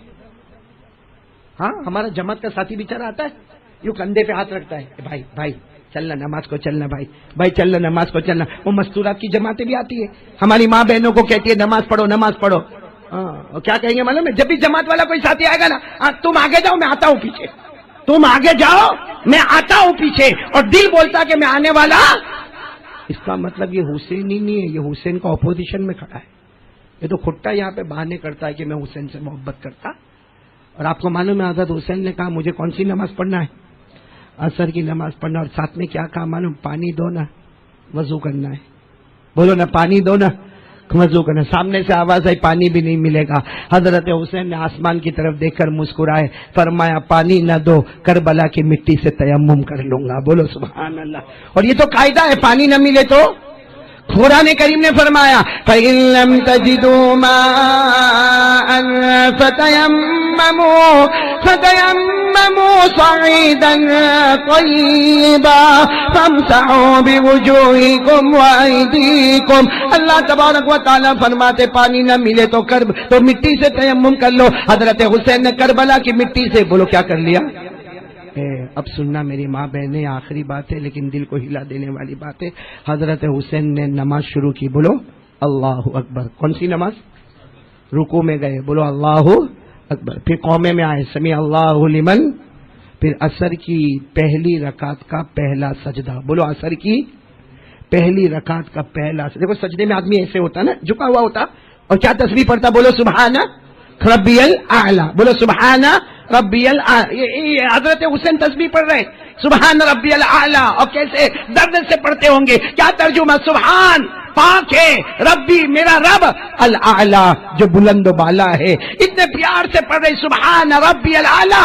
ہاں, ہمارا جماعت کا ساتھی بیچارہ آتا ہے, یوں کندھے پہ ہاتھ رکھتا ہے, بھائی بھائی چلنا نماز کو چلنا, بھائی بھائی چلنا نماز کو چلنا. وہ مستورات کی جماعتیں بھی آتی ہے, ہماری ماں بہنوں کو کہتی ہے نماز پڑھو نماز پڑھو. اور کیا کہیں گے معلوم ہے؟ جب بھی جماعت والا کوئی ساتھی آئے گا نا، تم آگے جاؤ میں آتا ہوں پیچھے، تم آگے جاؤ میں آتا ہوں پیچھے، اور دل بولتا کہ میں آنے والا، اس کا مطلب یہ حسین ہی نہیں ہے، یہ حسین کا اپوزیشن میں کھڑا ہے. یہ تو کھٹا یہاں پہ بہانے کرتا ہے کہ میں حسین سے محبت کرتا. اور آپ کو معلوم ہے حضرت حسین نے کہا مجھے کون سی نماز پڑھنا ہے؟ عصر کی نماز پڑھنا. اور ساتھ میں کیا کہا معلوم؟ پانی دو نا، وضو کرنا ہے. بولو نا، پانی دو نا، وضو کرنا. سامنے سے آواز آئی پانی بھی نہیں ملے گا. حضرت حسین نے آسمان کی طرف دیکھ کر مسکرائے، فرمایا پانی نہ دو، کربلا کی مٹی سے تیمم کر لوں گا. بولو سبحان اللہ. اور یہ تو قاعدہ ہے، پانی نہ ملے تو قرآن کریم نے فرمایا فَإِن لَّمْ تَجِدُوا مَاءً فَتَيَمَّمُوا صَعِيدًا طَيِّبًا فَامْسَحُوا بِوُجُوهِكُمْ وَأَيْدِيكُمْ. اللہ تبارک و تعالیٰ فرماتے پانی نہ ملے تو مٹی سے تیمم کر لو. حضرت حسین نے کربلا کی مٹی سے بولو کیا کر لیا. اب سننا میری ماں بہنیں، آخری بات ہے لیکن دل کو ہلا دینے والی بات ہے. حضرت حسین نے نماز شروع کی، بولو اللہ اکبر. کون سی نماز؟ رکوع میں گئے، بولو اللہ اکبر. پھر قومے میں آئے، سمیع اللہ لمن. پھر عصر کی پہلی رکعت کا پہلا سجدہ، بولو عصر کی پہلی رکعت کا پہلا سجدہ. دیکھو سجدے میں آدمی ایسے ہوتا نا، جھکا ہوا ہوتا، اور کیا تسبیح پڑھتا؟ بولو سبحان ربی الاعلی. بولو سبحان ربی الاعلی. حضرت حسین تسبیح پڑھ رہے سبحان ربی الاعلی. اور کیسے درد سے پڑھتے ہوں گے. کیا ترجمہ؟ سبحان پاک ہے، ربی میرا رب، الاعلی جو بلند و بالا ہے. اتنے پیار سے پڑھ رہے سبحان ربی الاعلی.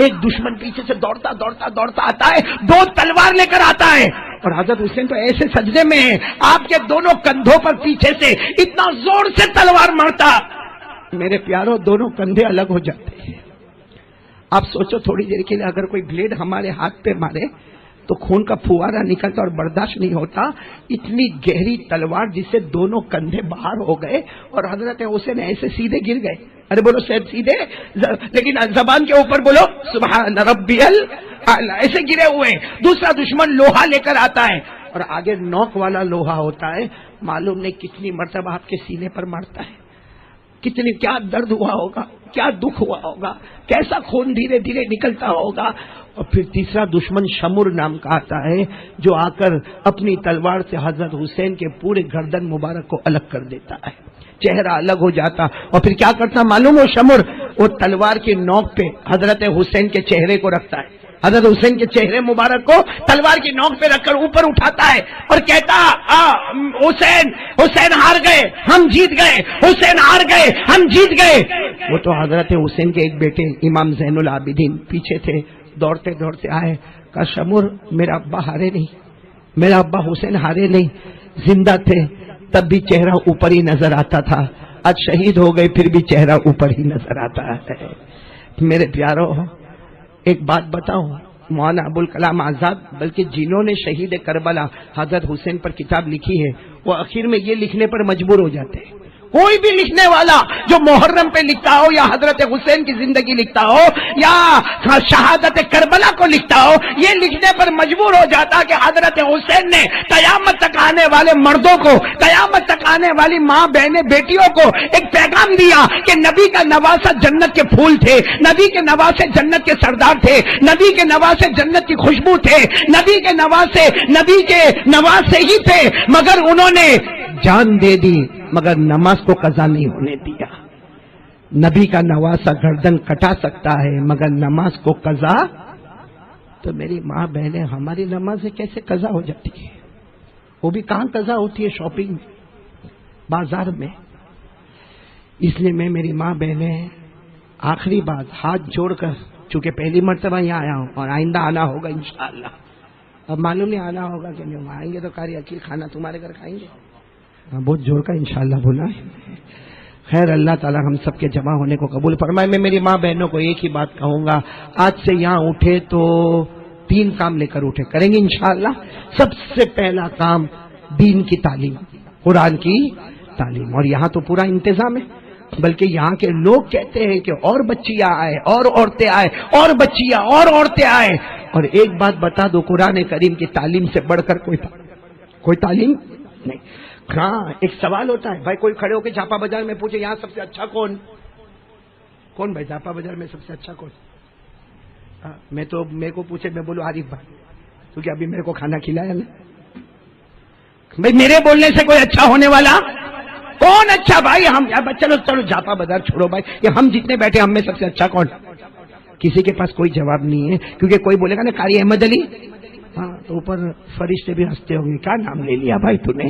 ایک دشمن پیچھے سے دوڑتا دوڑتا دوڑتا آتا ہے، 2 تلوار لے کر آتا ہے. اور حضرت حسین تو ایسے سجدے میں ہیں، آپ کے دونوں کندھوں پر پیچھے سے اتنا زور سے تلوار مارتا، میرے پیاروں دونوں کندھے الگ ہو جاتے ہیں. آپ سوچو تھوڑی دیر کے لیے اگر کوئی بلیڈ ہمارے ہاتھ پہ مارے تو خون کا پھوارا نکلتا اور برداشت نہیں ہوتا. اتنی گہری تلوار جس سے دونوں کندھے باہر ہو گئے اور حضرت حسین ایسے سیدھے گر گئے. ارے بولو صاحب سیدھے، لیکن زبان کے اوپر بولو سبحان ربی الاعلی، ایسے گرے ہوئے. دوسرا دشمن لوہا لے کر آتا ہے اور آگے نوک والا لوہا ہوتا ہے. معلوم نہیں کتنی مرتبہ آپ کے سینے پر مارتا ہے، کتنی کیا درد ہوا ہوگا، کیا دکھ ہوا ہوگا، کیسا خون دھیرے دھیرے نکلتا ہوگا. اور پھر تیسرا دشمن شمر نام کا آتا ہے جو آ کر اپنی تلوار سے حضرت حسین کے پورے گردن مبارک کو الگ کر دیتا ہے، چہرہ الگ ہو جاتا. اور پھر کیا کرتا معلوم ہو شمر؟ وہ تلوار کی نوک پہ حضرت حسین کے چہرے کو رکھتا ہے، حضرت حسین کے چہرے مبارک کو تلوار کی نوک پہ رکھ کر اوپر اٹھاتا ہے اور کہتا حسین ہار گئے ہم جیت گئے، حسین ہار گئے ہم جیت گئے. وہ تو حضرت حسین کے ایک بیٹے امام زین العابدین پیچھے تھے، دوڑتے دوڑتے آئے، کہا شمر میرا ابا ہارے نہیں، میرا ابا حسین ہارے نہیں، زندہ تھے تب بھی چہرہ اوپر ہی نظر آتا تھا، آج شہید ہو گئے پھر بھی چہرہ اوپر ہی نظر آتا ہے. میرے پیارو ایک بات بتاؤ، مولانا ابوالکلام آزاد بلکہ جنہوں نے شہید کربلا حضرت حسین پر کتاب لکھی ہے وہ آخر میں یہ لکھنے پر مجبور ہو جاتے ہیں. کوئی بھی لکھنے والا جو محرم پہ لکھتا ہو یا حضرت حسین کی زندگی لکھتا ہو یا شہادت کربلا کو لکھتا ہو، یہ لکھنے پر مجبور ہو جاتا کہ حضرت حسین نے قیامت تک آنے والے مردوں کو، قیامت تک آنے والی ماں بہنیں بیٹیوں کو ایک پیغام دیا کہ نبی کا نواسہ جنت کے پھول تھے، نبی کے نواسے جنت کے سردار تھے، نبی کے نواسے جنت کی خوشبو تھے، نبی کے نواسے ہی تھے، مگر انہوں نے جان دے دی مگر نماز کو قضا نہیں ہونے دیا. نبی کا نواسہ گردن کٹا سکتا ہے مگر نماز کو قضا. تو میری ماں بہنیں ہماری نمازیں کیسے قضا ہو جاتی ہے؟ وہ بھی کہاں قضا ہوتی ہے؟ شاپنگ میں، بازار میں. اس لیے میں میری ماں بہنیں آخری بات ہاتھ جوڑ کر، چونکہ پہلی مرتبہ یہاں آیا ہوں اور آئندہ آنا ہوگا انشاءاللہ. اب معلوم نہیں آنا ہوگا کہ نہیں، آئیں گے تو قاری عقیل کھانا تمہارے گھر کھائیں گے. بہت زور کا انشاءاللہ بولا ہے. خیر اللہ تعالی ہم سب کے جمع ہونے کو قبول فرمائے. میں میری ماں بہنوں کو ایک ہی بات کہوں گا، آج سے یہاں اٹھے تو 3 کام لے کر اٹھے، کریں گے انشاءاللہ. سب سے پہلا کام دین کی تعلیم، قرآن کی تعلیم. اور یہاں تو پورا انتظام ہے، بلکہ یہاں کے لوگ کہتے ہیں کہ اور بچیاں آئے اور عورتیں آئے اور بچیاں اور عورتیں آئے. اور ایک بات بتا دو، قرآن کریم کی تعلیم سے بڑھ کر کوئی تعلیم نہیں. ہاں ایک سوال ہوتا ہے بھائی، کوئی کھڑے ہو کے جھاپا بازار میں پوچھے یہاں سب سے اچھا کون بھائی، جھاپا بازار میں سب سے اچھا کون؟ میرے کو پوچھے، میں بولوں عارف بھائی، کیونکہ ابھی میرے کو کھانا کھلایا نا بھائی، میرے بولنے سے کوئی اچھا ہونے والا کون؟ اچھا بھائی ہم چلو جھاپا بازار چھوڑو بھائی، یہ ہم جتنے بیٹھے ہم میں سب سے اچھا کون؟ کسی کے پاس کوئی جواب نہیں ہے، کیونکہ کوئی بولے گا نا قاری احمد علی، ہاں تو اوپر فرشتے بھی ہنستے ہوں گے، کیا نام لے لیا بھائی تو نے؟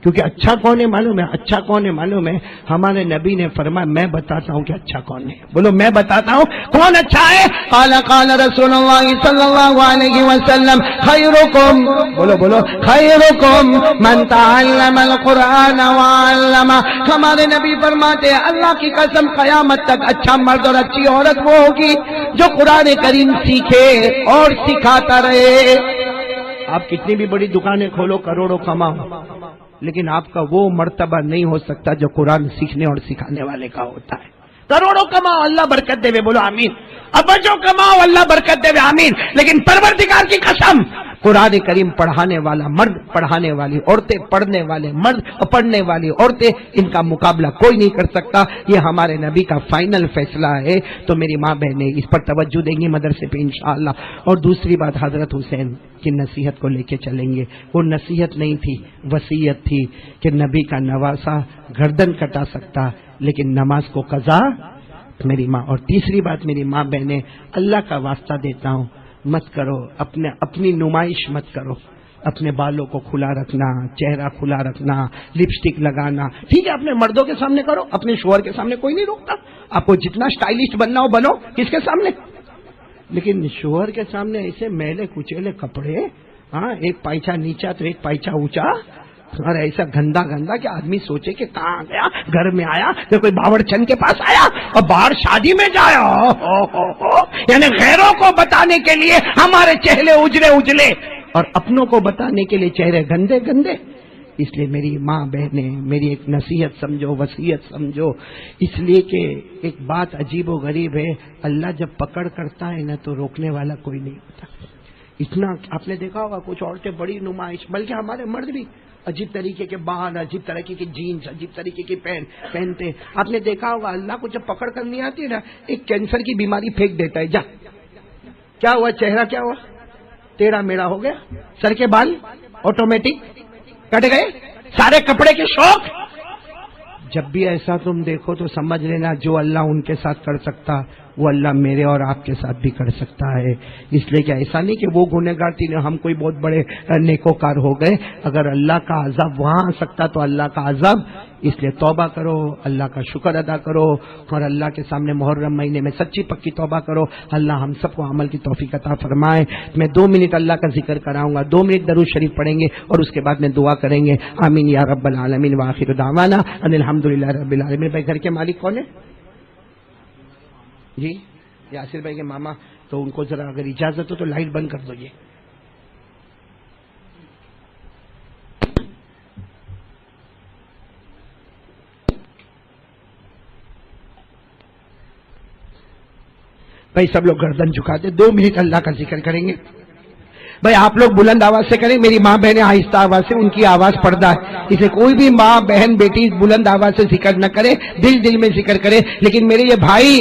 کیونکہ اچھا کون ہے معلوم ہے؟ اچھا کون ہے معلوم ہے؟ ہمارے نبی نے فرمایا میں بتاتا ہوں کہ اچھا کون ہے، بولو میں بتاتا ہوں کون اچھا ہے۔ قال رسول اللہ صلی اللہ علیہ وسلم خیرکم، بولو خیرکم من تعلم القرآن وعلمہ۔ ہمارے نبی فرماتے ہیں اللہ کی قسم قیامت تک اچھا مرد اور اچھی عورت وہ ہوگی جو قرآن کریم سیکھے اور سکھاتا رہے۔ آپ کتنی بھی بڑی دکانیں کھولو، کروڑوں کماؤ، لیکن آپ کا وہ مرتبہ نہیں ہو سکتا جو قرآن سیکھنے اور سکھانے والے کا ہوتا ہے۔ کروڑوں کماؤ اللہ برکت دے، بولو آمین۔ ابجو کماؤ اللہ برکت دے، آمین۔ لیکن پروردگار کی قسم قرآن کریم پڑھانے والا مرد، پڑھانے والی عورتیں، پڑھنے والے مرد اور پڑھنے والی عورتیں، ان کا مقابلہ کوئی نہیں کر سکتا۔ یہ ہمارے نبی کا فائنل فیصلہ ہے، تو میری ماں بہنیں اس پر توجہ دیں گی مدرسے پہ انشاءاللہ۔ اور دوسری بات حضرت حسین کی نصیحت کو لے کے چلیں گے۔ وہ نصیحت نہیں تھی، وصیت تھی کہ نبی کا نواسا گردن کٹا سکتا لیکن نماز کو قضا میری ماں۔ اور تیسری بات میری ماں بہنیں، اللہ کا واسطہ دیتا ہوں مت کرو، اپنی نمائش مت کرو، اپنے بالوں کو کھلا رکھنا، چہرہ کھلا رکھنا، لپسٹک لگانا ٹھیک ہے اپنے مردوں کے سامنے کرو، اپنے شوہر کے سامنے کوئی نہیں روکتا، آپ کو جتنا سٹائلسٹ بننا ہو بنو، کس کے سامنے؟ لیکن شوہر کے سامنے ایسے میلے کچیلے کپڑے، ہاں ایک پائچہ نیچا تو ایک پائچہ اونچا، اور ایسا گندا کہ آدمی سوچے کہ کہاں گیا، گھر میں آیا کہ کوئی باورچن کے پاس آیا اور باہر شادی میں جایا۔ یعنی غیروں کو بتانے کے لیے ہمارے چہرے اجلے اور اپنوں کو بتانے کے لیے چہرے گندے۔ اس لیے میری ماں بہنیں میری ایک نصیحت سمجھو، وصیت سمجھو، اس لیے کہ ایک بات عجیب و غریب ہے، اللہ جب پکڑ کرتا ہے نا تو روکنے والا کوئی نہیں ہوتا۔ اتنا آپ نے دیکھا ہوگا کچھ عورتیں بڑی نمائش، بلکہ ہمارے مرد بھی عجیب طریقے کے بال، عجیب طریقے کی جینس، عجیب طریقے کی پینٹ پہنتے۔ آپ نے دیکھا ہوگا اللہ کو جب پکڑ کرنی آتی ہے نا، ایک کینسر کی بیماری پھینک دیتا ہے، جا کیا ہوا، چہرہ کیا ہوا، ٹیڑھا میڑھا ہو گیا، سر کے بال آٹومیٹک کٹ گئے، سارے کپڑے کے شوق۔ جب بھی ایسا تم دیکھو تو سمجھ لینا جو اللہ ان کے ساتھ کر سکتا وہ اللہ میرے اور آپ کے ساتھ بھی کر سکتا ہے۔ اس لیے کہ ایسا نہیں کہ وہ گنہگار تھی ہم کوئی بہت بڑے نیکوکار ہو گئے، اگر اللہ کا عذاب وہاں آ سکتا تو اللہ کا عذاب، اس لیے توبہ کرو، اللہ کا شکر ادا کرو اور اللہ کے سامنے محرم مہینے میں سچی پکی توبہ کرو۔ اللہ ہم سب کو عمل کی توفیق عطا فرمائے۔ میں 2 منٹ اللہ کا ذکر کراؤں گا، 2 منٹ درود شریف پڑھیں گے اور اس کے بعد میں دعا کریں گے، آمین یا رب العالمین وآخر دعوانا ان الحمدللہ رب العالمین۔ بھائی گھر کے مالک کون ہے؟ جی یاسر بھائی کے ماما، تو ان کو ذرا اگر اجازت ہو تو لائٹ بند کر دو۔ یہ بھائی سب لوگ گردن جھکاتے 2 منٹ اللہ کا ذکر کریں گے۔ بھائی آپ لوگ بلند آواز سے کریں، میری ماں بہنیں آہستہ آواز سے، ان کی آواز پردہ ہے، اسے کوئی بھی ماں بہن بیٹی بلند آواز سے ذکر نہ کرے، دل میں ذکر کرے، لیکن میرے یہ بھائی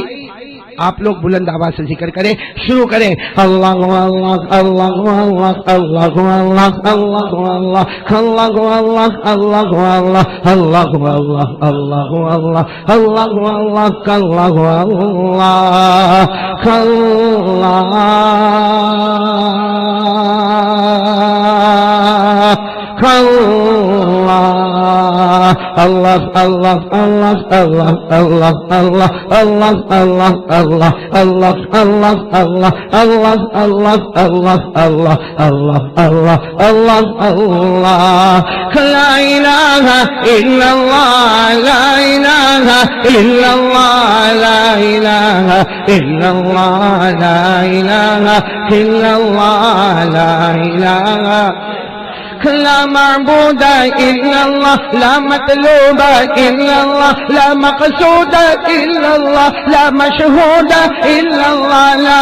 آپ لوگ بلند آواز سے ذکر کریں، شروع کریں، اللہ اللہ اللہ اللہ اللہ اللہ اللہ اللہ اللہ اللہ اللہ اللہ اللہ اللہ اللہ اللہ اللہ لا معبود إلا الله لا مطلوب إلا الله لا مقصود إلا الله لا مشهود إلا الله لا